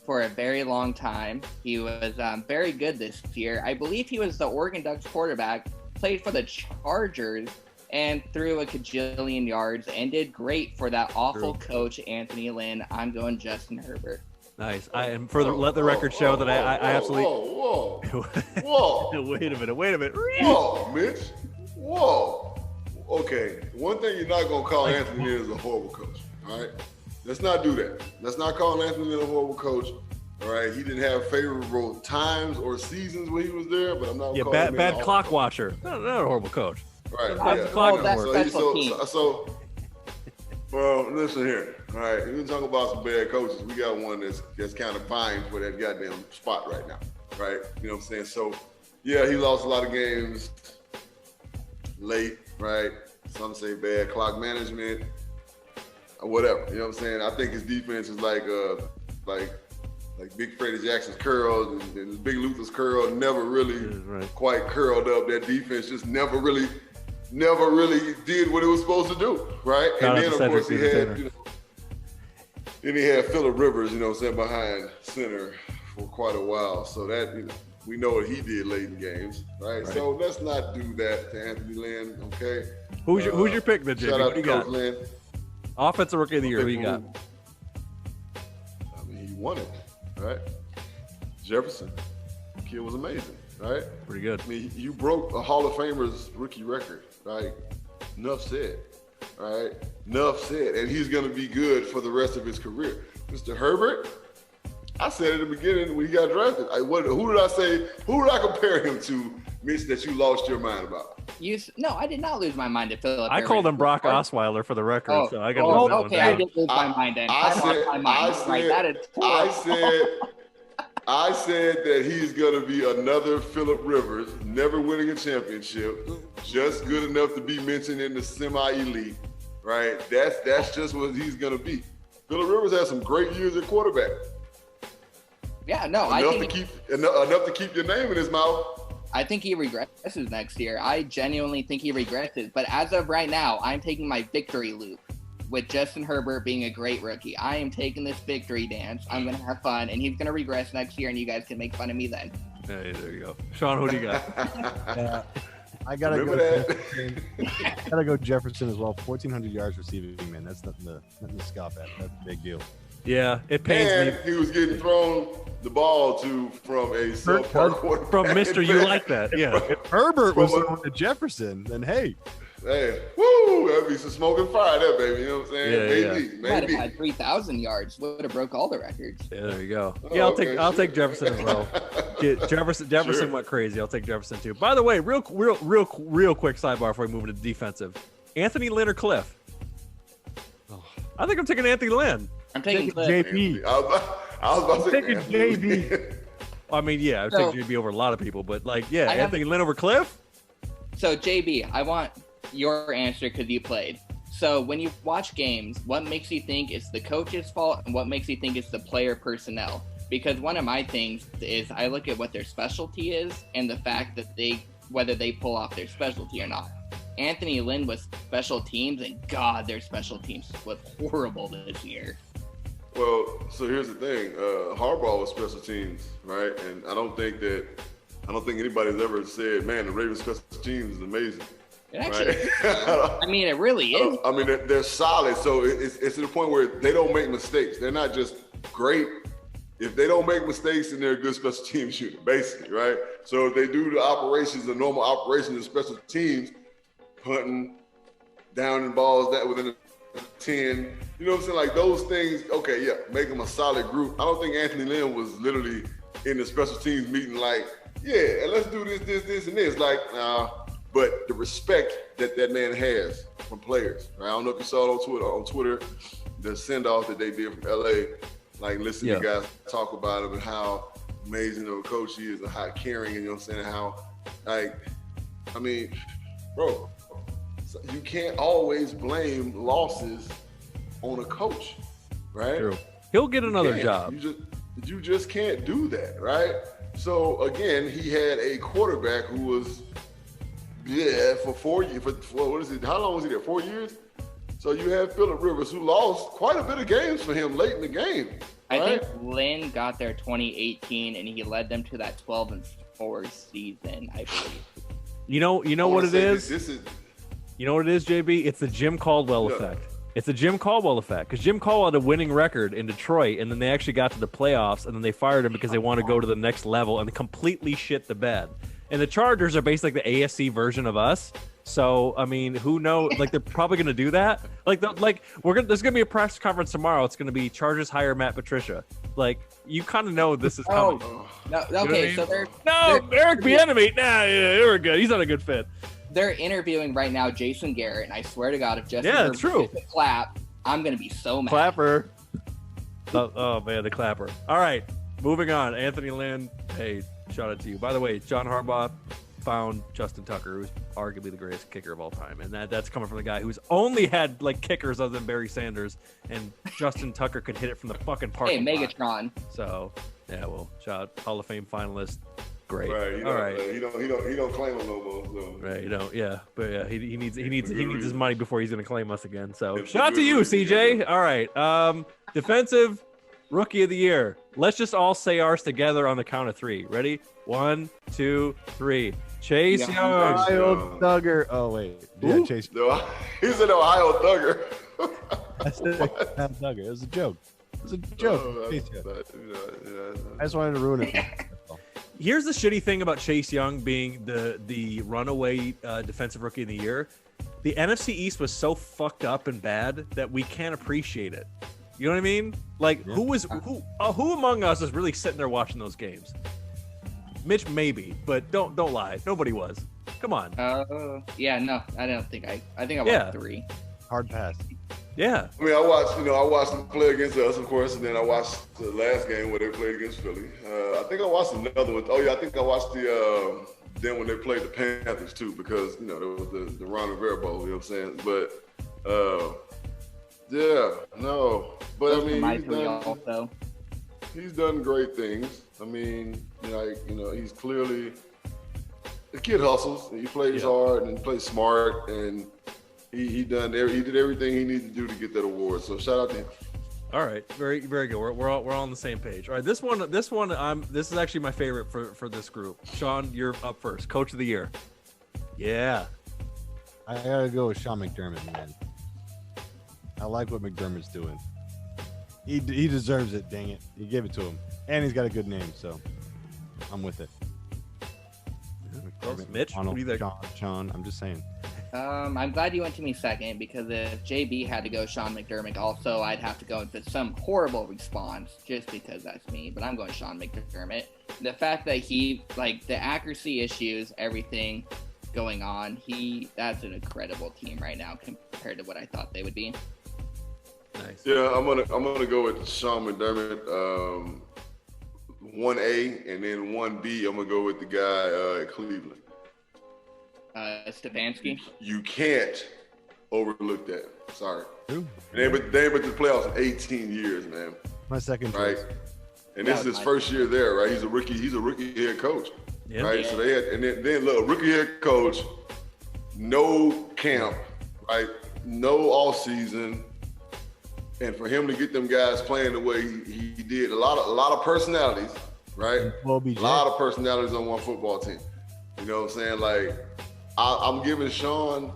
a very long time. He was very good this year. I believe he was the Oregon Ducks quarterback, played for the Chargers, and threw a cajillion yards and did great for that awful coach, Anthony Lynn. I'm going Justin Herbert. Nice. Let the record show that I absolutely. Whoa. Wait a minute. Whoa, Mitch. Whoa. Okay. One thing you're not gonna call Anthony Lynn is a horrible coach. All right. Let's not do that. Let's not call Anthony Lynn a horrible coach. All right. He didn't have favorable times or seasons when he was there, but I'm not. Yeah. Bad clock watcher. Not a horrible coach. Right. Well, listen here. All right, we talk about some bad coaches. We got one that's kind of vying for that goddamn spot right now, right? You know what I'm saying? So, yeah, he lost a lot of games late, right? Some say bad clock management, or whatever. You know what I'm saying? I think his defense is like Big Freddie Jackson's curl and Big Luther's curl never really quite curled up. That defense just never really never really did what it was supposed to do, right? Shout and out then to of course he Cedric had, Entertainer. then he had Phillip Rivers, sitting behind center for quite a while. So that we know what he did late in games, right? So let's not do that to Anthony Lynn, okay? Who's your pick then, JB? Shout out What do to you Coach got? Lynn. Offensive Rookie of the Year. Who you got? I mean, he won it, right? Jefferson, the kid was amazing, right? Pretty good. I mean, you broke a Hall of Famer's rookie record, right? Enough said, right? Enough said, and he's going to be good for the rest of his career. Mr. Herbert, I said at the beginning when he got drafted, who did I say? Who did I compare him to, Mitch, that you lost your mind about? No, I did not lose my mind to Philip. I called him Brock Osweiler for the record, so I got to Oh, lose that okay, one I down. did lose my mind then. I lost my mind. Right, that is I said that he's going to be another Phillip Rivers, never winning a championship, just good enough to be mentioned in the semi-elite, right? That's just what he's going to be. Phillip Rivers has some great years at quarterback. Yeah, no, enough to keep your name in his mouth. I think he regresses next year. I genuinely think he regresses. But as of right now, I'm taking my victory loop with Justin Herbert being a great rookie. I am taking this victory dance. I'm going to have fun, and he's going to regress next year, and you guys can make fun of me then. Hey, there you go. Sean, who do you got? I gotta Remember go. that? Jefferson. Gotta go Jefferson as well. 1,400 yards receiving, man. That's nothing to scoff at. That's a big deal. Yeah, it pains And me. he was getting thrown the ball from a subpar quarterback. From Mr. You Like That. Yeah. If Herbert was throwing to Jefferson, then hey. Hey, woo! That'd be some smoking fire there, baby. You know what I'm saying? Yeah, Might have had 3,000 yards. Would have broke all the records. Yeah, there you go. Oh, Yeah, okay, I'll take Jefferson as well. Jefferson Sure. went crazy. I'll take Jefferson too. By the way, real quick sidebar before we move into defensive. Anthony Lynn or Cliff? I think I'm taking Anthony Lynn. I'm taking Cliff. JP. I was about to say Taking Anthony. JB. I mean, yeah, I would So- take JB over a lot of people, but like, yeah, I have- Anthony Lynn over Cliff? So, JB, I want your answer because you played. So, when you watch games, what makes you think it's the coach's fault and what makes you think it's the player personnel? Because one of my things is I look at what their specialty is and the fact that whether they pull off their specialty or not. Anthony Lynn was special teams, and God, their special teams was horrible this year. Well, so here's the thing. Harbaugh was special teams, right? And I don't think anybody's ever said, man, the Ravens special teams is amazing. It actually, Right? I mean, it really is. I mean, they're solid. So it's to the point where they don't make mistakes. They're not just great. If they don't make mistakes, then they're a good special teams unit, basically, right? So if they do the normal operations of special teams, punting, downing balls that within the 10, you know what I'm saying? Like those things, okay, yeah, make them a solid group. I don't think Anthony Lynn was literally in the special teams meeting like, yeah, and let's do this, and this. Like, but the respect that man has from players. Right? I don't know if you saw it on Twitter, the send-off that they did from LA. Like, listen to guys talk about him and how amazing of a coach he is and how caring, and you know what I'm saying, how, like, I mean, bro, you can't always blame losses on a coach, right? True. He'll get another job. You just can't do that, right? So again, he had a quarterback who was for 4 years. For what is it? How long was he there? 4 years. So you have Phillip Rivers, who lost quite a bit of games for him late in the game. I right? think Lynn got there 2018, and he led them to that 12-4 season, I believe. You know what it is? This is. You know what it is, JB? It's the Jim Caldwell effect. It's the Jim Caldwell effect because Jim Caldwell had a winning record in Detroit, and then they actually got to the playoffs, and then they fired him because they want to go to the next level and completely shit the bed. And the Chargers are basically like the AFC version of us. So I mean, who knows? Like they're probably going to do that. There's going to be a press conference tomorrow. It's going to be Chargers hire Matt Patricia. Like you kind of know this is coming. No, okay, You know what I mean? so they're Eric Bieniemy. Nah, yeah, they were good. He's not a good fit. they're interviewing right now Jason Garrett, and I swear to God, if Justin it's true. gets a clap, I'm gonna be so mad. Clapper. Oh man, the clapper. All right, moving on. Anthony Lynn. Hey, shout out to you. By the way, John Harbaugh found Justin Tucker, who's arguably the greatest kicker of all time, and that's coming from the guy who's only had like kickers other than Barry Sanders, and Justin Tucker could hit it from the fucking parking Hey, lot. Megatron. So yeah, well, shout out Hall of Fame finalist, Great. Right. All right. He don't claim him no more. So. Right. You don't. Yeah. But yeah, he needs his money before he's gonna claim us again. So It's shout out to you, reason, CJ. yeah. All right. Defensive rookie of the year. Let's just all say ours together on the count of 3. Ready? 1, 2, 3. Chase Young. Ohio Thugger. Oh wait, yeah, Chase. No, he's an Ohio Thugger. I said Thugger. It was a joke. It was a joke. Chase Young. I just wanted to ruin it. Here's the shitty thing about Chase Young being the runaway defensive rookie of the year. The NFC East was so fucked up and bad that we can't appreciate it. You know what I mean? Like, who among us is really sitting there watching those games? Mitch, maybe, but don't lie. Nobody was. Come on. Yeah, no, I don't think I think I watched 3. Hard pass. Yeah. I mean, I watched them play against us, of course, and then I watched the last game where they played against Philly. I think I watched another one. Oh yeah, I think I watched then when they played the Panthers too, because there was the Ron Rivera Bowl. You know what I'm saying? But yeah, no. But I mean, he's done great things. I mean, he's clearly the kid hustles. And he plays hard and plays smart, and he did everything he needed to do to get that award. So shout out to him. All right, very very good. We're all on the same page. All right, this one this is actually my favorite for this group. Sean, you're up first. Coach of the year. Yeah. I gotta go with Sean McDermott, man. I like what McDermott's doing. He deserves it. Dang it, he gave it to him, and he's got a good name, so I'm with it. Mitch, what do you think? Sean, I'm just saying. I'm glad you went to me second, because if JB had to go Sean McDermott also, I'd have to go with some horrible response just because that's me, but I'm going Sean McDermott. The fact that he, like, the accuracy issues, everything going on, that's an incredible team right now compared to what I thought they would be. Nice. Yeah, I'm gonna go with Sean McDermott, 1A, and then 1B. I'm gonna go with the guy at Cleveland. Stefanski. You can't overlook that. Sorry. Who? They ain't been to the playoffs in 18 years, man. My second right? choice. And this is his first year there, right? He's a rookie head coach. Yeah. Right. So they had, and then look, rookie head coach, no camp, right? No off season. And for him to get them guys playing the way he did, a lot of personalities, right? A lot of personalities on one football team. You know what I'm saying? Like, I'm giving Sean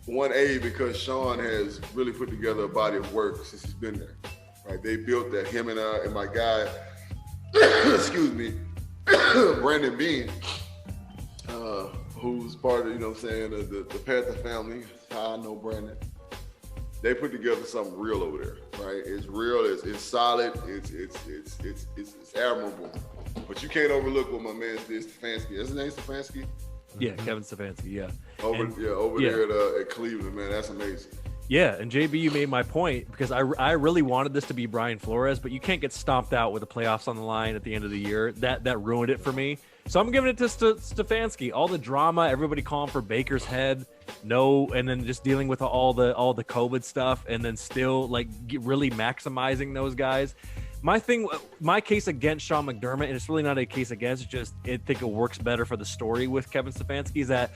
1A because Sean has really put together a body of work since he's been there. Right? They built that. Him and my guy, excuse me, Brandon Bean, who's part of, you know what I'm saying, the Panther family. I know Brandon. They put together something real over there, right? It's real. It's solid. It's admirable. But you can't overlook what my man did, Stefanski. Is his name Stefanski? Yeah, Kevin Stefanski. Yeah. Over there at Cleveland, man. That's amazing. Yeah, and JB, you made my point, because I really wanted this to be Brian Flores, but you can't get stomped out with the playoffs on the line at the end of the year. That ruined it for me. So I'm giving it to Stefanski. All the drama, everybody calling for Baker's head, and then just dealing with all the COVID stuff, and then still really maximizing those guys. My case against Sean McDermott, and it's really not a case against, it's just I think it works better for the story with Kevin Stefanski, is that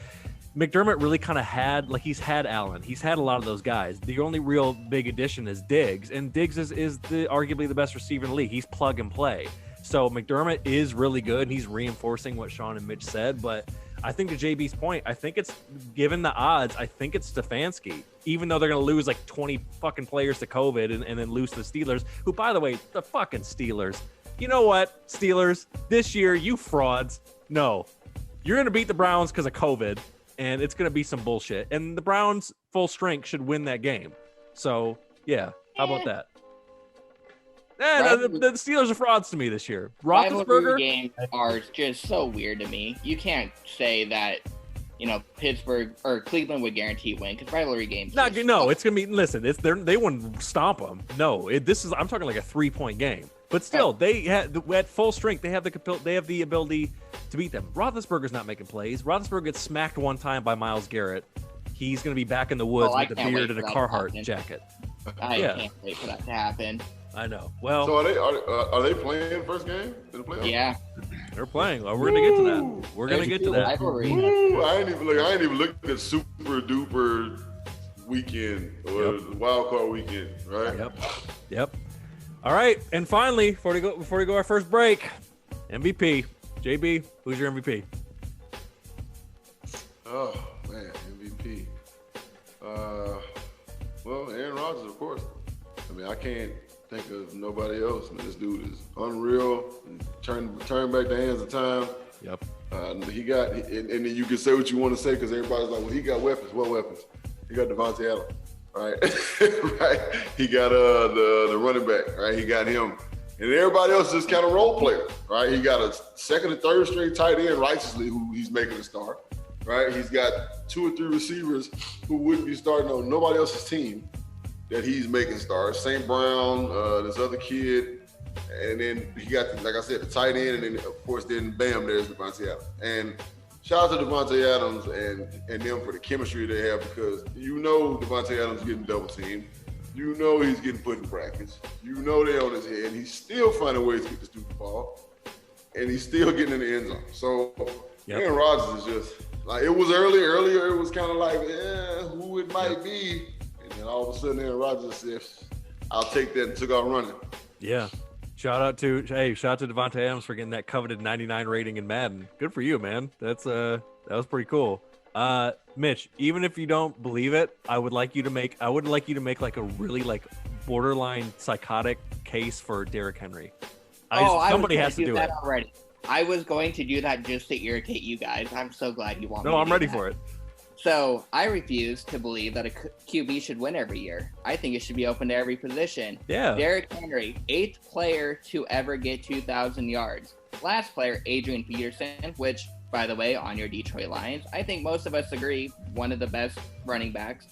McDermott really kind of he's had Allen. He's had a lot of those guys. The only real big addition is Diggs, and Diggs is arguably the best receiver in the league. He's plug and play. So McDermott is really good, and he's reinforcing what Sean and Mitch said. But I think to JB's point, I think it's, given the odds, I think it's Stefanski, even though they're going to lose like 20 fucking players to COVID and then lose to the Steelers, who, by the way, the fucking Steelers. You know what, Steelers? This year, you frauds. No. You're going to beat the Browns because of COVID, and it's going to be some bullshit. And the Browns, full strength, should win that game. So, yeah. How about that? The Steelers are frauds to me this year. Roethlisberger games are just so weird to me. You can't say that, Pittsburgh or Cleveland would guarantee win, because rivalry games. It's gonna be. Listen, they wouldn't stomp them. No, I'm talking like a 3-point game. But still, they had at full strength. They have the ability to beat them. Roethlisberger's not making plays. Roethlisberger gets smacked one time by Myles Garrett. He's gonna be back in the woods with a beard and a Carhartt jacket. I can't wait for that to happen. I know. Well, so are they playing first game in the playoffs? Yeah. They're playing. We're gonna get to that. We're gonna get to that. Rivalry. I ain't even looked at super duper weekend or wild card weekend, right? Yep. All right, and finally, before we go our first break, MVP. JB, who's your MVP? Oh man, MVP. Well, Aaron Rodgers, of course. I mean, I can't think of nobody else. Man, this dude is unreal. Turn back the hands of time. Yep. He got, and then you can say what you want to say because everybody's like, well, he got weapons. What weapons? He got Devontae Adams, right? Right. He got the running back, right? He got him, and everybody else is kind of role players, right? He got a second and third string tight end righteously who he's making a star, right? He's got 2 or 3 receivers who wouldn't be starting on nobody else's team that he's making stars. St. Brown, this other kid, and then he got, like I said, the tight end, and then of course, then bam, there's Devontae Adams. And shout out to Devontae Adams and them for the chemistry they have, because you know Devontae Adams getting double teamed. You know he's getting put in brackets. You know they on his head. He's still finding ways to get the stupid ball, and he's still getting in the end zone. So Aaron Rodgers is just like, it was earlier. It was kind of like, who it might be. And then all of a sudden, Aaron Rodgers said, I'll take that, and took out running. Yeah. Shout out to Devontae Adams for getting that coveted 99 rating in Madden. Good for you, man. That was pretty cool. Mitch, even if you don't believe it, I would like you to make like a really like borderline psychotic case for Derrick Henry. Somebody has to do that it already. I was going to do that just to irritate you guys. I'm so glad you want me. No, I'm ready that. for it. So I refuse to believe that a QB should win every year. I think it should be open to every position. Yeah. Derrick Henry, 8th player to ever get 2,000 yards. Last player, Adrian Peterson, which, by the way, on your Detroit Lions, I think most of us agree, one of the best running backs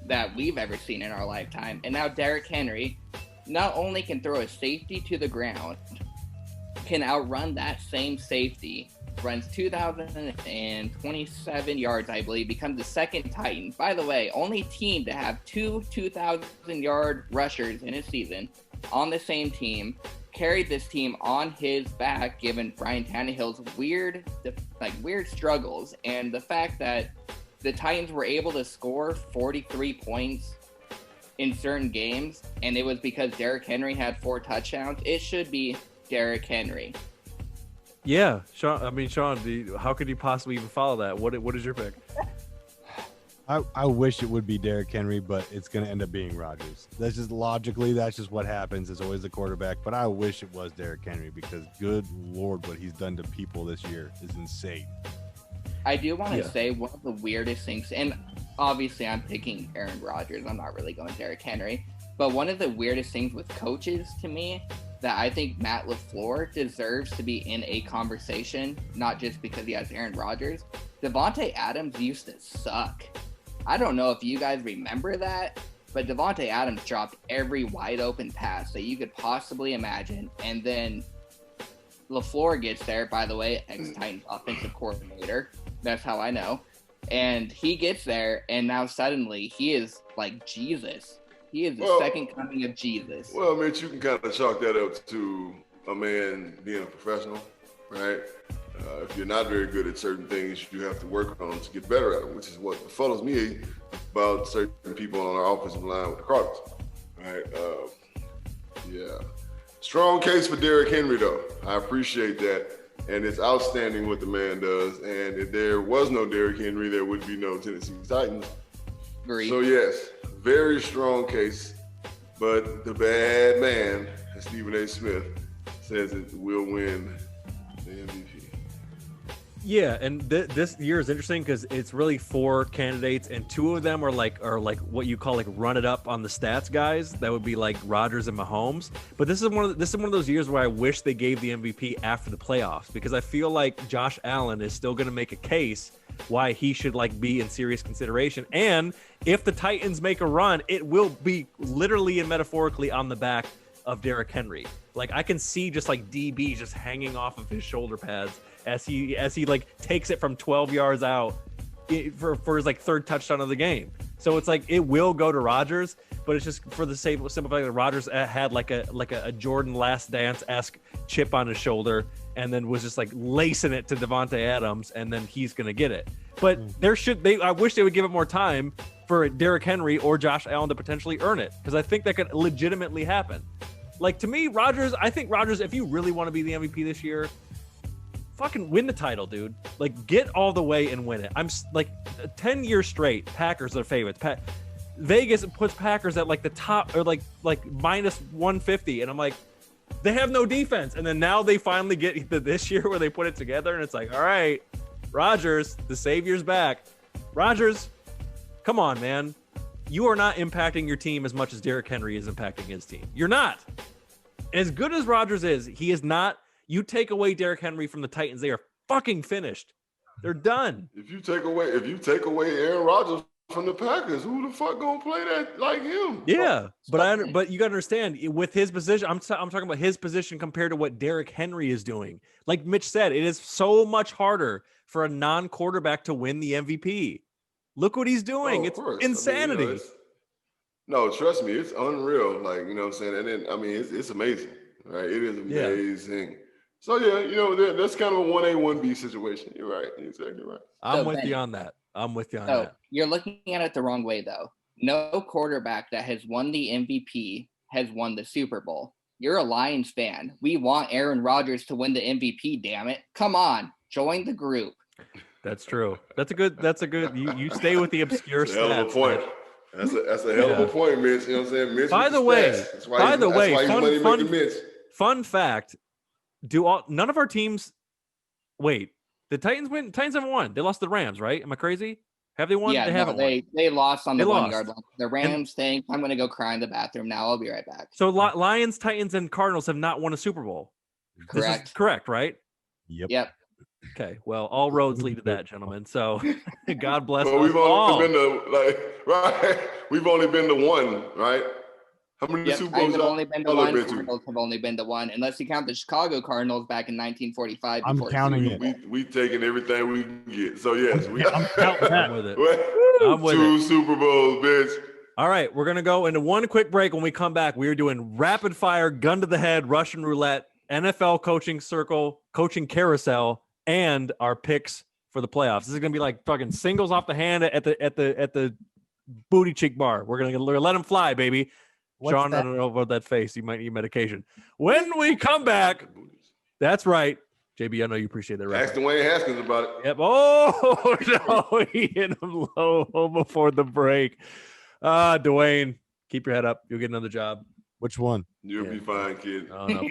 that we've ever seen in our lifetime. And now Derrick Henry not only can throw a safety to the ground, can outrun that same safety, runs 2,027 yards, I believe, becomes the second Titan. By the way, only team to have 2 2,000-yard rushers in a season on the same team, carried this team on his back, given Brian Tannehill's weird struggles, and the fact that the Titans were able to score 43 points in certain games, and it was because Derrick Henry had 4 touchdowns. It should be Derrick Henry. Yeah, Sean, how could you possibly even follow that? What is your pick? I wish it would be Derrick Henry, but it's going to end up being Rodgers. That's just what happens. It's always the quarterback, but I wish it was Derrick Henry, because good Lord, what he's done to people this year is insane. I do want to say one of the weirdest things, and obviously I'm picking Aaron Rodgers. I'm not really going Derrick Henry, but one of the weirdest things with coaches to me that I think Matt LaFleur deserves to be in a conversation, not just because he has Aaron Rodgers. Devontae Adams used to suck. I don't know if you guys remember that, but Devontae Adams dropped every wide open pass that you could possibly imagine. And then LaFleur gets there, by the way, ex-Titans offensive coordinator. That's how I know. And he gets there, and now suddenly he is like Jesus. He is the second coming of Jesus. Well, Mitch, you can kind of chalk that up to a man being a professional, right? If you're not very good at certain things, you have to work on to get better at them, which is what fuddles me about certain people on our offensive line with the Cardinals, right? Strong case for Derrick Henry, though. I appreciate that, and it's outstanding what the man does. And if there was no Derrick Henry, there would be no Tennessee Titans. Agreed. So yes, very strong case, but the bad man, Stephen A. Smith, says it will win the MVP. Yeah, and this year is interesting because it's really 4 candidates, and 2 of them are like what you call like run it up on the stats guys. That would be like Rodgers and Mahomes. But this is one of those years where I wish they gave the MVP after the playoffs, because I feel like Josh Allen is still going to make a case why he should like be in serious consideration. And if the Titans make a run, it will be literally and metaphorically on the back of Derrick Henry. Like, I can see just like DB just hanging off of his shoulder pads as he like takes it from 12 yards out for his like 3rd touchdown of the game. So it's like it will go to Rodgers, but it's just for the simple fact that Rodgers had like a Jordan Last Dance-esque chip on his shoulder, and then was just like lacing it to Devontae Adams, and then he's gonna get it. But I wish they would give it more time for Derrick Henry or Josh Allen to potentially earn it, because I think that could legitimately happen. Like, to me, I think Rodgers, if you really want to be the MVP this year, fucking win the title, dude. Like, get all the way and win it. I'm like 10 years straight, Packers are favorites. Vegas puts Packers at like the top, or like minus 150, and I'm like, they have no defense. And then now they finally get this year where they put it together, and it's like, all right, Rodgers, the savior's back. Rodgers, come on, man. You are not impacting your team as much as Derrick Henry is impacting his team. You're not. As good as Rodgers is, he is not. You take away Derrick Henry from the Titans, they are fucking finished. They're done. If you take away Aaron Rodgers from the Packers, who the fuck gonna play that like him? Yeah, but you gotta understand, with his position, I'm talking about his position compared to what Derrick Henry is doing. Like Mitch said, it is so much harder for a non-quarterback to win the MVP. Look what he's doing. It's insanity. I mean, no, trust me, it's unreal. Like, you know what I'm saying? And then, I mean, it's amazing, right? It is amazing. Yeah. So, yeah, that's kind of a 1A, 1B situation. You're right. You're exactly right. I'm with you on that. You're looking at it the wrong way, though. No quarterback that has won the MVP has won the Super Bowl. You're a Lions fan. We want Aaron Rodgers to win the MVP, damn it. Come on. Join the group. That's true. That's a good, you stay with the obscure stats. Hell of a point. That's a hell of a point, Mitch. You know what I'm saying? Mitch, by the way, fun fact, none of our teams, wait, the Titans win? Titans haven't won. They lost to the Rams, right? Am I crazy? Have they won? Yeah, they haven't won. They lost on the 1 yard line. The Rams think, I'm going to go cry in the bathroom now. I'll be right back. So Lions, Titans, and Cardinals have not won a Super Bowl. Correct. This is correct, right? Yep. Okay, well, all roads lead to that, gentlemen. So, God bless us we've all. We've only been to one, right? How many Super Bowls have only been to one? Cardinals have only been to one, unless you count the Chicago Cardinals back in 1945. I'm counting it. We taking everything we can get. So yes, I'm counting that. I'm with it. I'm with Two it. Super Bowls, bitch. All right, we're gonna go into one quick break. When we come back, we are doing rapid fire, gun to the head, Russian roulette, NFL coaching circle, coaching carousel, and our picks for the playoffs. This is gonna be like fucking singles off the hand at the booty cheek bar. We're gonna let them fly, baby. Sean, I don't know about that face. You might need medication. When we come back, that's right. JB, I know you appreciate that. Ask Dwayne Haskins about it. Yep. Oh, no. He hit him low before the break. Dwayne, keep your head up. You'll get another job. Which one? You'll be fine, kid. Oh, no.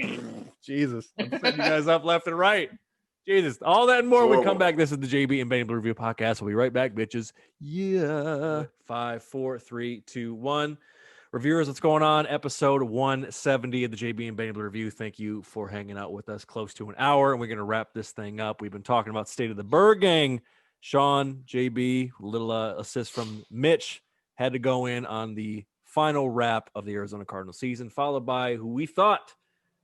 Jesus. I'm setting you guys up left and right. Jesus. All that and more when we come back. This is the JB and Bane Blue Review podcast. We'll be right back, bitches. Yeah. 5, 4, 3, 2, 1. Reviewers, what's going on? Episode 170 of the JB and Bane Blue Review. Thank you for hanging out with us close to an hour, and we're going to wrap this thing up. We've been talking about State of the Birdgang. Sean, JB, a little assist from Mitch, had to go in on the final wrap of the Arizona Cardinals season, followed by who we thought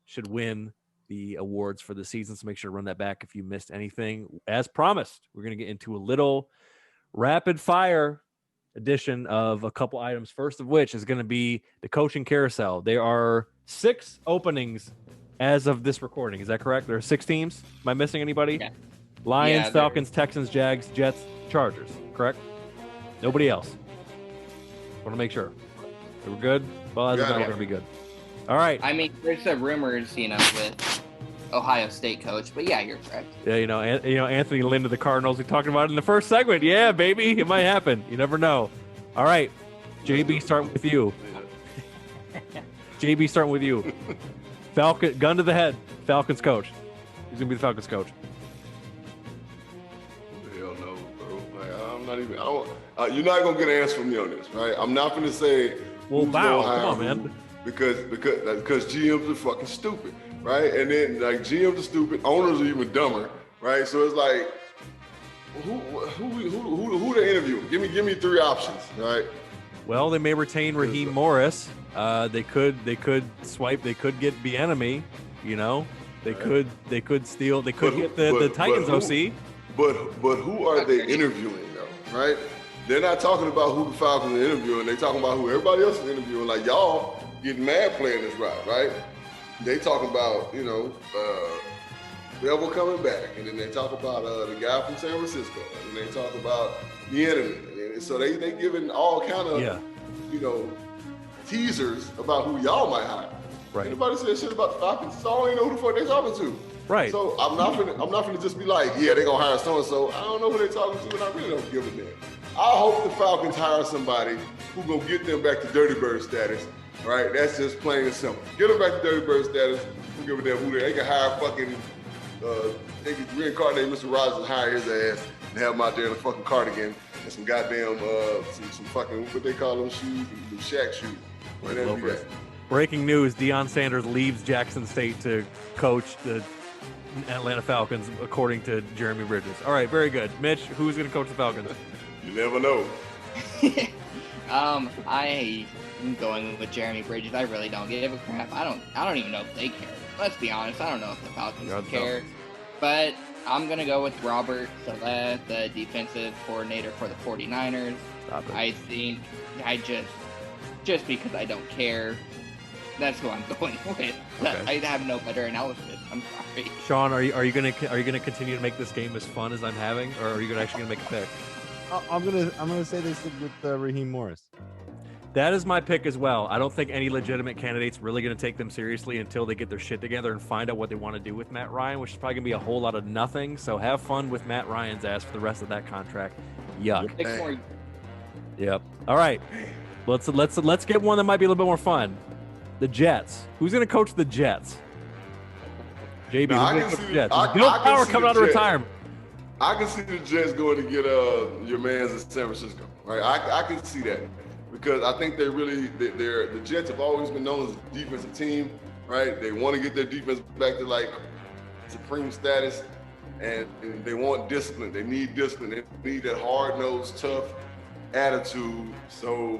should win the awards for the season. So make sure to run that back if you missed anything. As promised, we're going to get into a little rapid fire edition of a couple items, first of which is going to be the coaching carousel. There are 6 openings as of this recording. Is that correct? There are 6 teams. Am I missing anybody? Yeah. Lions, Falcons, Texans, Jags, Jets, Chargers. Correct? Nobody else. Want to make sure. We're good? Well, as of now, we're going to be good. All right. I mean, there's the rumors, with Ohio State coach, but yeah, you're correct. Yeah, Anthony Lynn of the Cardinals. We talked about it in the first segment. Yeah, baby, it might happen. You never know. All right, JB, starting with you. JB, starting with you. Falcon, gun to the head. Falcons coach. He's gonna be the Falcons coach. Hell no, bro. Like, I'm not even. You're not gonna get an answer from me on this, right? I'm not gonna say. Well, wow, come on, man. Because GMs are fucking stupid. Right, and then GMs are stupid, owners are even dumber, right? So it's like, who they interviewing? Give me 3 options, right? Well, they may retain Raheem Morris. They could swipe. They could get Bieniemy. They could steal. They could get the Titans OC. But who are they interviewing though, right? they're not talking about who the Falcons are interviewing. They're talking about who everybody else is interviewing. Like, y'all getting mad playing this route, right? They talking about, Bevel coming back, and then they talk about the guy from San Francisco, and they talk about the enemy. And so they giving all kind of, teasers about who y'all might hire. Right. Anybody said shit about the Falcons, so I don't even know who the fuck they talking to. Right. So I'm not gonna just be like, yeah, they gonna hire so and so. I don't know who they talking to, and I really don't give a damn. I hope the Falcons hire somebody who gonna get them back to Dirty Bird status. Right? That's just plain and simple. Get them back to Dirty Bird status. Who give a damn who they can hire fucking. They could reincarnate Mr. Rogers and hire his ass and have him out there in a fucking cardigan and some goddamn some fucking what they call those shoes, the Shaq shoes. Whatever be that. Breaking news: Deion Sanders leaves Jackson State to coach the Atlanta Falcons, according to Jeremy Bridges. All right, very good. Mitch, who's going to coach the Falcons? You never know. I'm going with Jeremy Bridges. I really don't give a crap. I don't even know if they care. Let's be honest. I don't know if the Falcons care. But I'm going to go with Robert Saleh, the defensive coordinator for the 49ers. Stop it. I think just because I don't care, that's who I'm going with. Okay. I have no better analysis. I'm sorry. Sean, are you gonna continue to make this game as fun as I'm having, or are you actually gonna make a pick? I'm gonna say they stick with Raheem Morris. That is my pick as well. I don't think any legitimate candidate's really going to take them seriously until they get their shit together and find out what they want to do with Matt Ryan, which is probably going to be a whole lot of nothing. So have fun with Matt Ryan's ass for the rest of that contract. Yuck. Yep. All right. Let's get one that might be a little bit more fun. The Jets. Who's going to coach the Jets? JB, Now, who's going to coach the Jets? Bill Power coming out of retirement. I can see the Jets going to get your man's in San Francisco. Right? I can see that. Because I think the Jets have always been known as a defensive team, right? They want to get their defense back to like supreme status, and they want discipline. They need discipline. They need that hard-nosed, tough attitude. So,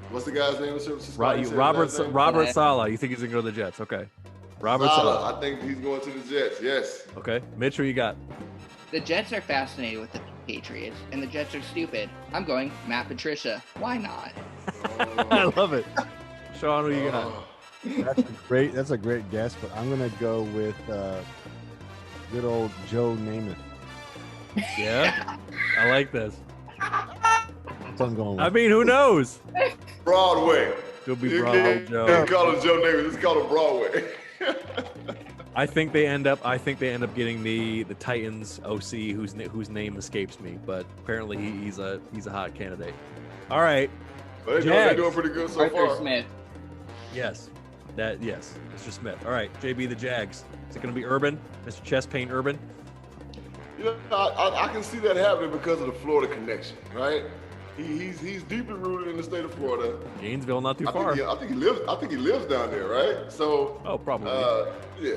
what's the guy's name? Robert Saleh. You think he's gonna go to the Jets? Okay, Robert Saleh. I think he's going to the Jets. Yes. Okay, Mitch, who you got? The Jets are fascinated with the Patriots, and the Jets are stupid. I'm going Matt Patricia. Why not? I love it. Sean, who you got? That's a great guess, but I'm gonna go with good old Joe Namath. Yeah, I like this. That's what I'm going with. I mean, who knows? Broadway. Could be Broadway Joe. You call him Joe Namath. Just call him Broadway. I think they end up getting the Titans OC whose name escapes me, but apparently he's a hot candidate. All right. They're doing pretty good so far. Smith. Yes. Mr. Smith. All right, JB, the Jags. Is it going to be Urban? Mr. Chest Pain Urban? I can see that happening because of the Florida connection, right? He's deeply rooted in the state of Florida. Gainesville, not too far. I think he lives down there, right? So. Oh, probably. Yeah.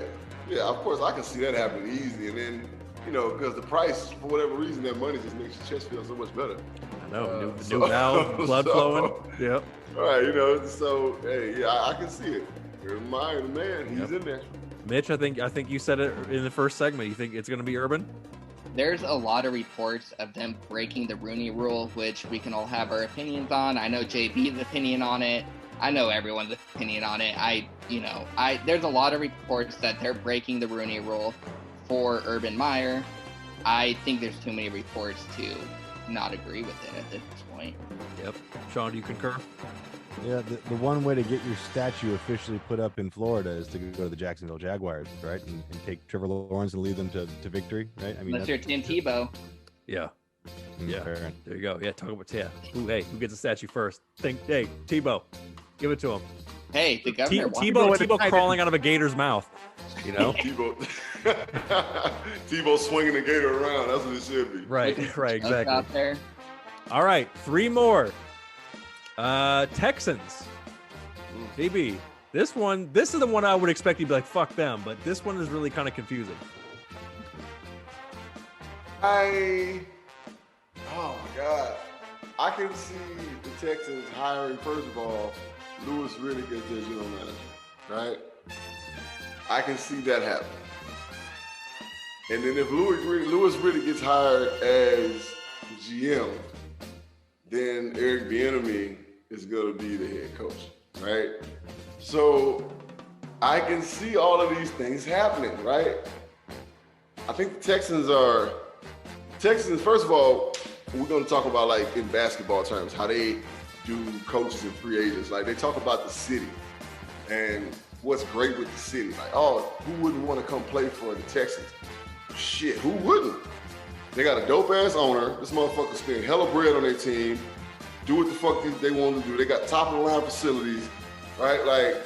Of course, I can see that happening easy, and then because the price, for whatever reason, that money just makes your chest feel so much better. I know. New valve, blood flowing. Yep. All right, so hey, yeah, I can see it. You're my man. He's in there. Mitch, I think you said it in the first segment. You think it's going to be Urban? There's a lot of reports of them breaking the Rooney Rule, which we can all have our opinions on. I know JB's opinion on it. I know everyone's opinion on it. There's a lot of reports that they're breaking the Rooney Rule for Urban Meyer. I think there's too many reports to not agree with it at this point. Yep. Sean, do you concur? Yeah, the one way to get your statue officially put up in Florida is to go to the Jacksonville Jaguars, right? And take Trevor Lawrence and lead them to victory, right? I mean, unless you're Tim Tebow. Yeah. Yeah. Fair. There you go. Yeah, talk about who gets the statue first? Hey, Tebow. Give it to him. Hey, the governor. Tebow crawling out of a gator's mouth. Tebow swinging the gator around. That's what it should be. Right, exactly. Out there. All right, 3 more. Texans. JB, this is the one I would expect you to be like, fuck them, but this one is really kind of confusing. Oh my God. I can see the Texans hiring, first of all, Louis Riddick as their general manager, right? I can see that happen. And then if Louis Riddick gets hired as GM, then Eric Bieniemy is going to be the head coach, right? So I can see all of these things happening, right? I think the Texans, first of all, we're going to talk about, like, in basketball terms, how they do coaches and free agents. Like, they talk about the city and what's great with the city. Like, oh, who wouldn't want to come play for the Texans? Shit, who wouldn't? They got a dope-ass owner. This motherfucker spend hella bread on their team, do what the fuck they want to do. They got top-of-the-line facilities, right? Like,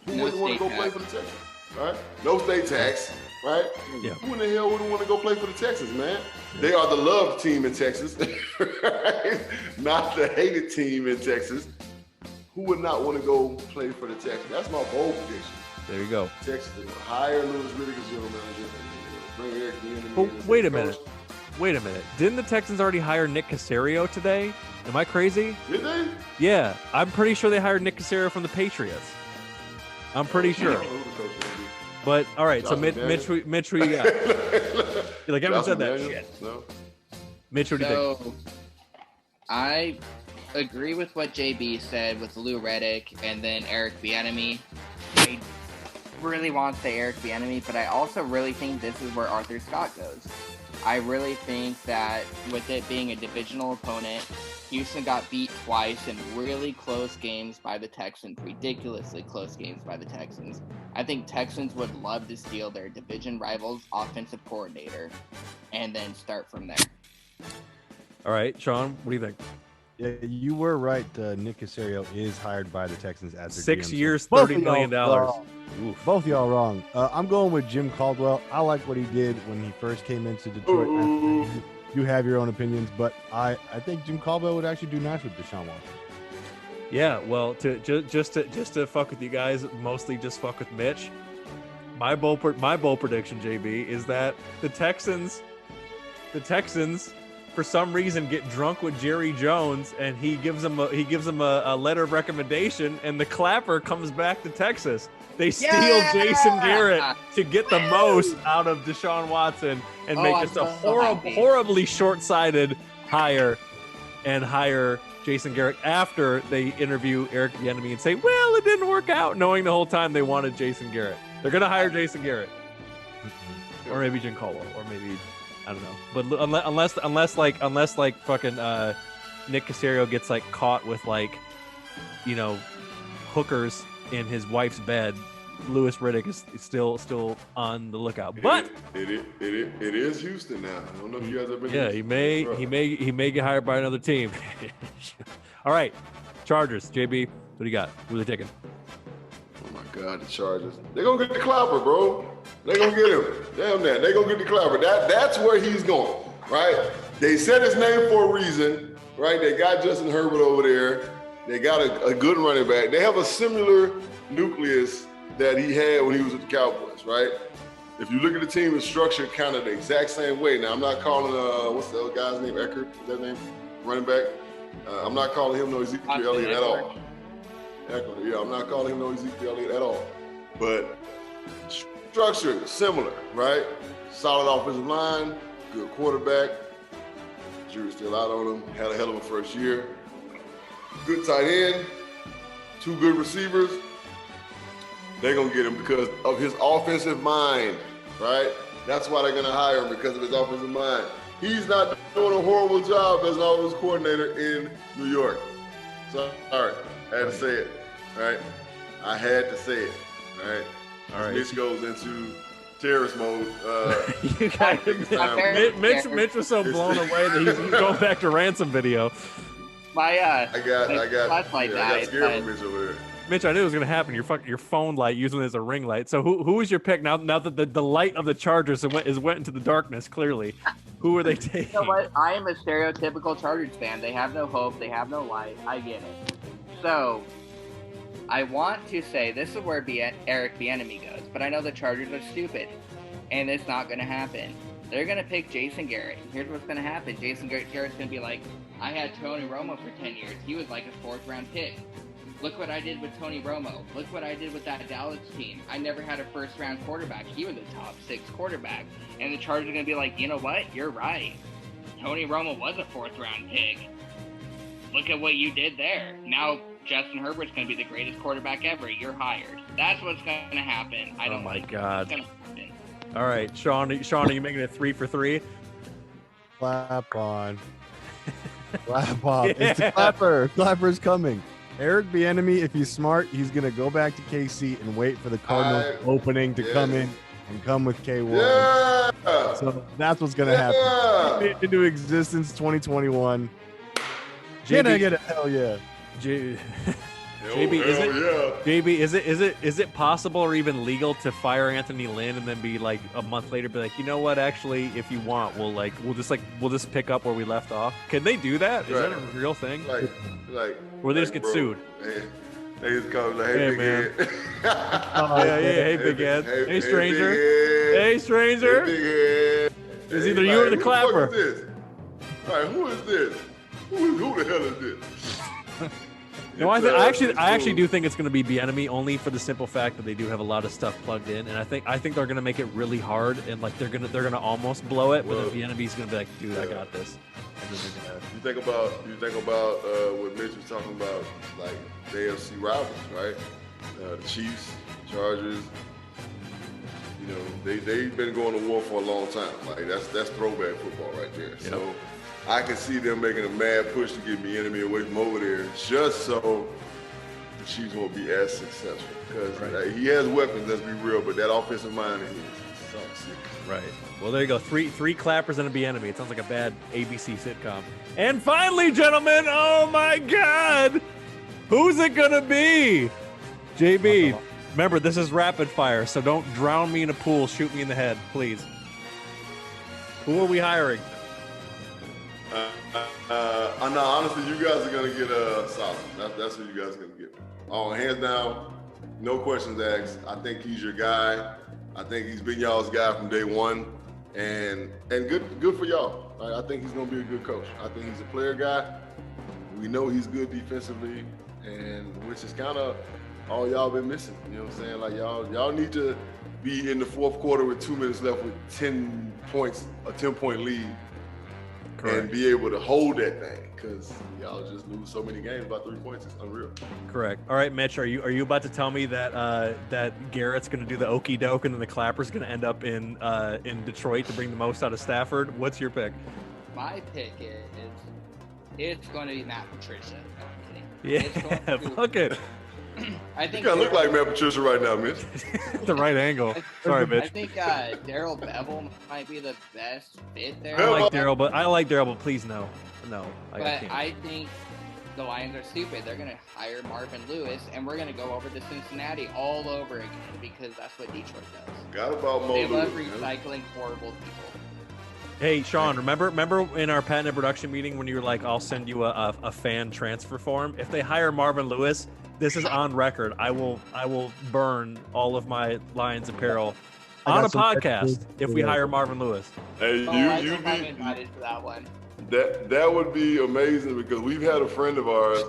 who wouldn't want to go play for the Texans, right? No state tax, right? Yeah. Who in the hell wouldn't want to go play for the Texans, man? They are the loved team in Texas, right? Not the hated team in Texas. Who would not want to go play for the Texans? That's my bold prediction. There you go. Texas will hire Louis Riddick as general manager. Bring Eric Bieniemy. But wait a minute. Didn't the Texans already hire Nick Caserio today? Am I crazy? Did they? Yeah, I'm pretty sure they hired Nick Caserio from the Patriots. I'm pretty sure. But all right, so Mitch, we got. Like everyone said that shit. No. Mitch, what do you think? I agree with what JB said with Lou Reddick and then Eric Bieniemy. I really want to say Eric Bieniemy, but I also really think this is where Arthur Scott goes. I really think that with it being a divisional opponent, Houston got beat twice in really close games by the Texans, ridiculously close games by the Texans. I think Texans would love to steal their division rival's offensive coordinator and then start from there. All right, Sean, what do you think? Yeah, you were right. Nick Caserio is hired by the Texans as their 6 GM. years, Both $30 of million. y'all Both of y'all wrong. I'm going with Jim Caldwell. I like what he did when he first came into Detroit. You have your own opinions, but I think Jim Caldwell would actually do nice with Deshaun Watson. Yeah, well, just to fuck with you guys, mostly just fuck with Mitch. My bold prediction, JB, is that the Texans, for some reason, get drunk with Jerry Jones, and he gives them a letter of recommendation, and the clapper comes back to Texas. They steal Jason Garrett to get the most out of Deshaun Watson and make this a horribly short-sighted hire and hire Jason Garrett after they interview Eric Bieniemy and say, well, it didn't work out, knowing the whole time they wanted Jason Garrett. They're going to hire Jason Garrett. Or maybe Jim Caldwell, or maybe, I don't know. But unless fucking Nick Caserio gets like caught with like, hookers in his wife's bed, Louis Riddick is still on the lookout. But it is Houston now. I don't know if you guys have been. Yeah, he may get hired by another team. All right, Chargers. JB, what do you got? Who are they taking? Oh my God, the Chargers. They're gonna get the clapper, bro. They're gonna get him. Damn that. They're gonna get the clapper. That's where he's going, right? They said his name for a reason, right? They got Justin Herbert over there. They got a good running back. They have a similar nucleus that he had when he was with the Cowboys, right? If you look at the team, it's structured kind of the exact same way. Now, I'm not calling, what's the other guy's name? Eckert, is that name? Running back? I'm not calling him no Ezekiel Elliott at all. Eckert, yeah, I'm not calling him no Ezekiel Elliott at all. But structure, similar, right? Solid offensive line, good quarterback. Jury's still out on him. Had a hell of a first year. Good tight end, 2 good receivers. They're going to get him because of his offensive mind, right? That's why they're going to hire him, because of his offensive mind. He's not doing a horrible job as an offensive coordinator in New York. So, all right, I had to say it, right? I had to say it, right? All right. Mitch goes into terrorist mode. Mitch was so blown away that he's going back to ransom video. I got flashlight died. Scared from Mitch over there. Mitch, I knew it was going to happen. Your phone light, using it as a ring light. So who is your pick now that the light of the Chargers went into the darkness, clearly? Who are they taking? You know what? I am a stereotypical Chargers fan. They have no hope. They have no light. I get it. So I want to say this is where Eric Bieniemy goes, but I know the Chargers are stupid, and it's not going to happen. They're going to pick Jason Garrett. Here's what's going to happen. Jason Garrett's going to be like, I had Tony Romo for 10 years. He was like a 4th-round pick. Look what I did with Tony Romo. Look what I did with that Dallas team. I never had a 1st-round quarterback. He was a top 6 quarterback. And the Chargers are going to be like, you know what? You're right. Tony Romo was a 4th-round pick. look at what you did there. Now Justin Herbert's going to be the greatest quarterback ever. You're hired. That's what's going to happen. I don't like God. It. All right, Sean, are you making it 3 for 3? Clap on. Clap off. Yeah. It's the clapper. Clapper's coming. Eric Bieniemy, if he's smart, he's going to go back to KC and wait for the Cardinals opening to come in and come with K1. Yeah. So that's what's going to happen. Into existence 2021. Can I get a hell yeah? JB, is it possible or even legal to fire Anthony Lynn and then be like a month later be like, you know what, actually, if you want, we'll just pick up where we left off? Can they do that? Is that a real thing? Or they just get sued? They just come like, hey, big man. Hey, big head. Hey, stranger. Hey, stranger. Hey, big head. It's either you or the clapper. Who is this? All right, who is this? Who the hell is this? No, I actually do think it's going to be Bieniemy, only for the simple fact that they do have a lot of stuff plugged in, and I think they're going to make it really hard, and like they're gonna almost blow it, but then Bieniemy's going to be like, dude, I got this. And then you think about what Mitch was talking about, like the AFC rivals, right? The Chiefs, Chargers. You know, they've been going to war for a long time. Like that's throwback football right there. Yep. So I can see them making a mad push to get Bieniemy away from over there, just so the Chiefs won't be as successful. Because he has weapons, let's be real, but that offensive mind of his sucks. Right. Well, there you go. Three clappers and a Bieniemy. It sounds like a bad ABC sitcom. And finally, gentlemen, oh my God, who's it gonna be? JB. Remember, this is rapid fire, so don't drown me in a pool. Shoot me in the head, please. Who are we hiring? No, honestly, you guys are gonna get Solomon. That's who you guys are gonna get. Oh, hands down, no questions asked. I think he's your guy. I think he's been y'all's guy from day one, and good for y'all. I think he's gonna be a good coach. I think he's a player guy. We know he's good defensively, and which is kind of all y'all been missing. You know what I'm saying? Like y'all need to be in the fourth quarter with 2 minutes left with 10 points, a 10-point lead. Correct. And be able to hold that thing, because y'all just lose so many games by 3 points. It's unreal. Correct. All right, Mitch, are you about to tell me that that Garrett's going to do the okey doke and then the clapper's going to end up in Detroit to bring the most out of Stafford? What's your pick? My pick is it's going to be Matt Patricia. No, I'm kidding. Yeah, fuck it. I think you kind of look like Matt Patricia right now, Mitch. The right angle. Sorry, Mitch. I think Darrell Bevel might be the best fit there. I like Darrell, but please no. I think the Lions are stupid. They're going to hire Marvin Lewis, and we're going to go over to Cincinnati all over again, because that's what Detroit does. Got about Mo They Lewis, love recycling horrible people. Hey, Sean, remember in our patent production meeting when you were like, I'll send you a fan transfer form? If they hire Marvin Lewis, this is on record. I will burn all of my Lions apparel on a podcast if we hire Marvin Lewis. Hey, I'm invited to that one. That would be amazing, because we've had a friend of ours.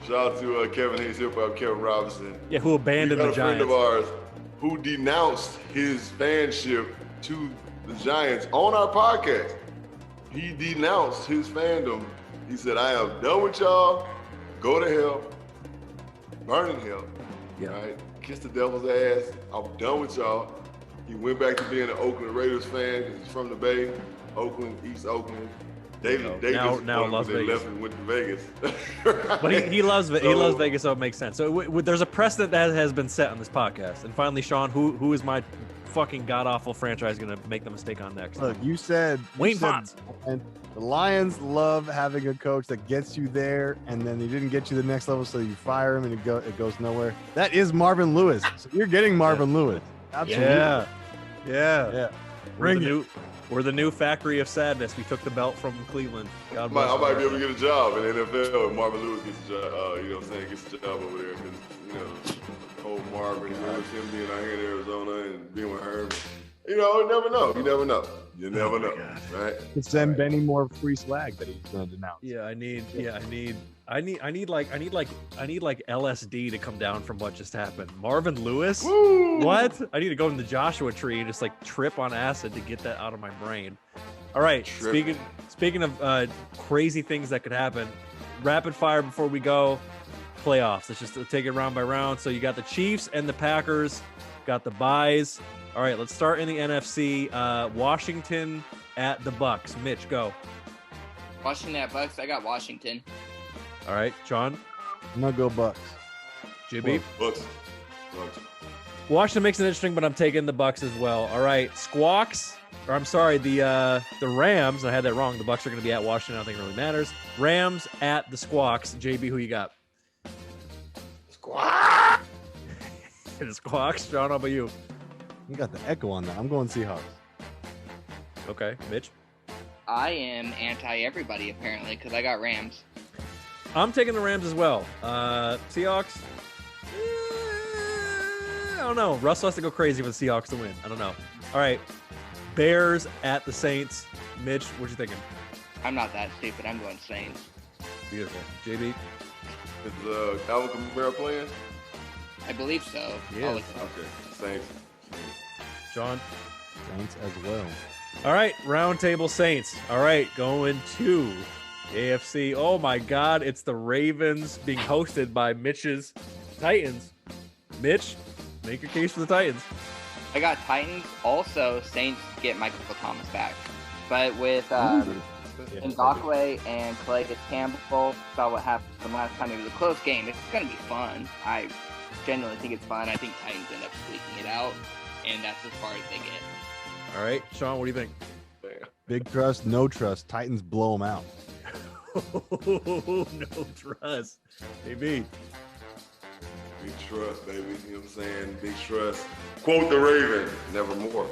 Shout out to Kevin Hayes Hip Hop, Kevin Robinson. Yeah, who abandoned the Giants. A friend of ours who denounced his fanship to the Giants on our podcast. He denounced his fandom. He said, "I am done with y'all. Go to hell. Burn in hell." Yeah. Right? Kiss the devil's ass. I'm done with y'all. He went back to being an Oakland Raiders fan because he's from the Bay, Oakland, East Oakland. Davis now Las Vegas. Left and went to Vegas. But he loves Vegas, so it makes sense. So there's a precedent that has been set on this podcast. And finally, Sean, who is my fucking god awful franchise going to make the mistake on next? Look, you said Wayne Fonts. And the Lions love having a coach that gets you there, and then he didn't get you the next level, so you fire him and it goes nowhere. That is Marvin Lewis. So you're getting Marvin Lewis. Absolutely. Yeah. We're the new factory of sadness. We took the belt from Cleveland. I might be able to get a job in the NFL if Marvin Lewis gets a job. You know what I'm saying? Gets a job over there, because Cole Marvin, him being out here in Arizona and being with Herb. You never know. You never know, right? Could send Benny more free swag that he's going to denounce. Yeah, I need like LSD to come down from what just happened. Marvin Lewis? Woo! What? I need to go in the Joshua tree and just like trip on acid to get that out of my brain. All right. Speaking of crazy things that could happen, rapid fire before we go. Playoffs. Let's just take it round by round. So you got the Chiefs and the Packers. Got the byes. All right, let's start in the NFC. Washington at the Bucks. Mitch, go. Washington at Bucks. I got Washington. All right, Sean. I'm gonna go Bucks. JB. Bucks. Washington makes it interesting, but I'm taking the Bucks as well. All right, Squawks. Or I'm sorry, the Rams. I had that wrong. The Bucks are going to be at Washington. I don't think it really matters. Rams at the Squawks. JB, who you got? Squawk. The Squawks. Sean, how about you? You got the echo on that. I'm going Seahawks. Okay, Mitch. I am anti-everybody, apparently, because I got Rams. I'm taking the Rams as well. Seahawks. I don't know. Russell has to go crazy for the Seahawks to win. I don't know. All right. Bears at the Saints. Mitch, what you thinking? I'm not that stupid. I'm going Saints. Beautiful. JB? Is Alvin Kamara playing? I believe so. Yeah. Okay. Saints. John? Saints as well. All right. Round table Saints. All right. Going to AFC. Oh, my God. It's the Ravens being hosted by Mitch's Titans. Mitch, make your case for the Titans. I got Titans. Also, Saints get Michael Thomas back. But with Ngakwe and Calais Campbell, saw what happened last time. It was a close game. It's going to be fun. I genuinely think it's fun. I think Titans end up squeaking it out, and that's as far as they get. All right. Sean, what do you think? Big trust, no trust. Titans blow them out. No trust. JB. Big trust, baby. You know what I'm saying? Big trust. Quote the Raven, nevermore.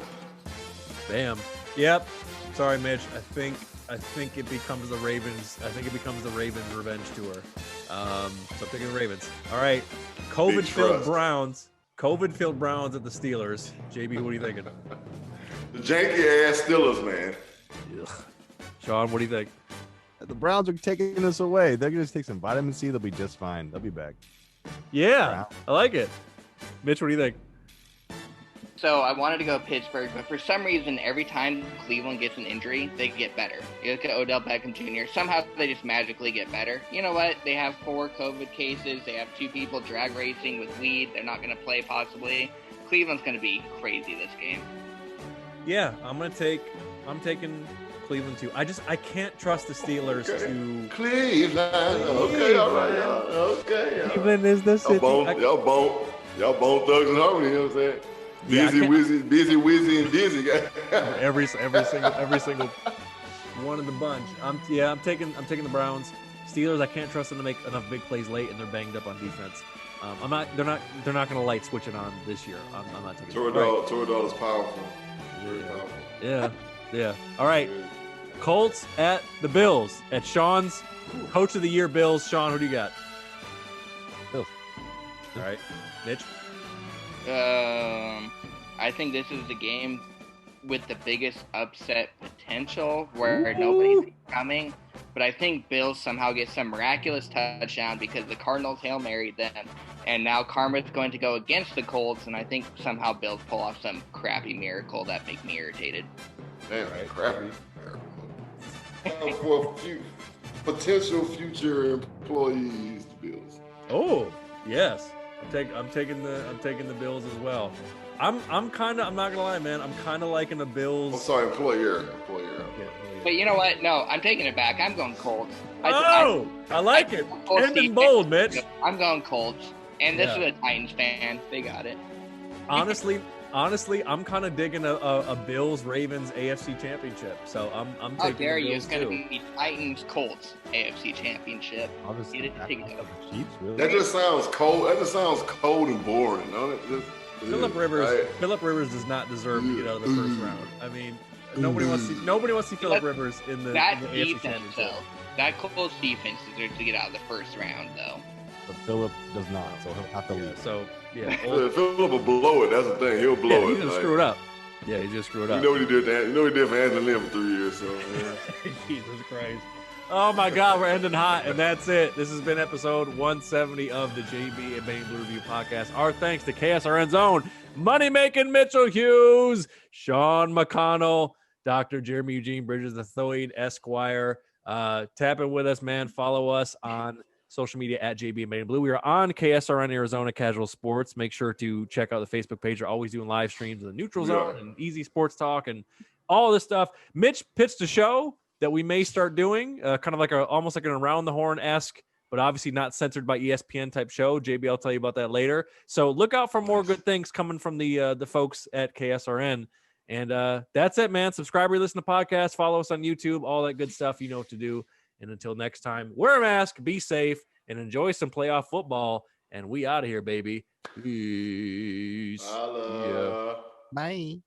Bam. Yep. Sorry, Mitch. I think it becomes the Ravens. I think it becomes the Ravens revenge tour. So I'm taking the Ravens. All right. COVID-filled Browns. COVID-filled Browns at the Steelers. JB, what are you thinking? The janky ass Steelers, man. Ugh. Sean, what do you think? The Browns are taking us away. They're going to take some vitamin C. They'll be just fine. They'll be back. Yeah, I like it. Mitch, what do you think? So I wanted to go Pittsburgh, but for some reason, every time Cleveland gets an injury, they get better. You look at Odell Beckham Jr. Somehow they just magically get better. You know what? They have 4 COVID cases. They have 2 people drag racing with weed. They're not going to play possibly. Cleveland's going to be crazy this game. Yeah, I'm taking Cleveland too. I can't trust the Steelers to Cleveland. Okay, all right. Okay. Cleveland is the city. Y'all bone thugs and harmony, you know what I'm saying? Yeah, Busy, Wizzy, and Dizzy. every single one of the bunch. I'm taking the Browns. Steelers, I can't trust them to make enough big plays late, and they're banged up on defense. They're not going to light switch it on this year. I'm not taking. Toradol is powerful. Very powerful. Yeah. All right. Colts at the Bills. At Sean's Coach of the Year Bills. Sean, who do you got? Bills. All right. Mitch? I think this is the game with the biggest upset potential where nobody's coming. But I think Bills somehow get some miraculous touchdown because the Cardinals Hail Married them. And now karma's going to go against the Colts, and I think somehow Bills pull off some crappy miracle that make me irritated. Damn, crappy. For potential future employees, the Bills. Oh, yes. I'm taking the Bills as well. I'm not gonna lie, man. I'm kind of liking the Bills. I'm sorry, employer. But you know what? No, I'm taking it back. I'm going Colts. I like it. End in bold, Mitch. I'm going Colts. And this is a Titans fan. They got it. Honestly, I'm kind of digging a Bills-Ravens AFC championship. So I'm taking How dare the you? Bills It's going to too. be Titans-Colts AFC championship. Obviously, Get it together. Chiefs, really? That just sounds cold. That just sounds cold and boring. Don't it? Phillip Rivers. Right? Phillip Rivers does not deserve to get out of the first round. I mean, nobody wants to see Phillip Rivers in the AFC defense, championship. though. That Colts defense deserves to get out of the first round, though. But Phillip does not, so he'll have to leave. So yeah, Phillip will blow it. That's the thing. He'll blow he's it. gonna screw it up. Yeah, he's just screwed up. You know what he did? You know what he did for Anthony Lynn for 3 years. So yeah. Jesus Christ. Oh my God, we're ending hot, and that's it. This has been episode 170 of the JB and Benny Blue Review podcast. Our thanks to KSRN Zone, Money Making Mitchell Hughes, Sean McConnell, Dr. Jeremy Eugene Bridges III, Esquire, Tap in with us, man. Follow us on social media at JB and Made in Blue. We are on KSRN Arizona Casual Sports. Make sure to check out the Facebook page. We're always doing live streams of the Neutral Zone and Easy Sports Talk and all this stuff. Mitch pitched a show that we may start doing, kind of like almost like an around the horn-esque, but obviously not censored by ESPN type show. JB, I'll tell you about that later. So look out for more good things coming from the folks at KSRN. And that's it, man. Subscribe or listen to podcasts. Follow us on YouTube. All that good stuff. You know what to do. And until next time, wear a mask, be safe, and enjoy some playoff football. And we out of here, baby. Peace. Yeah. Bye.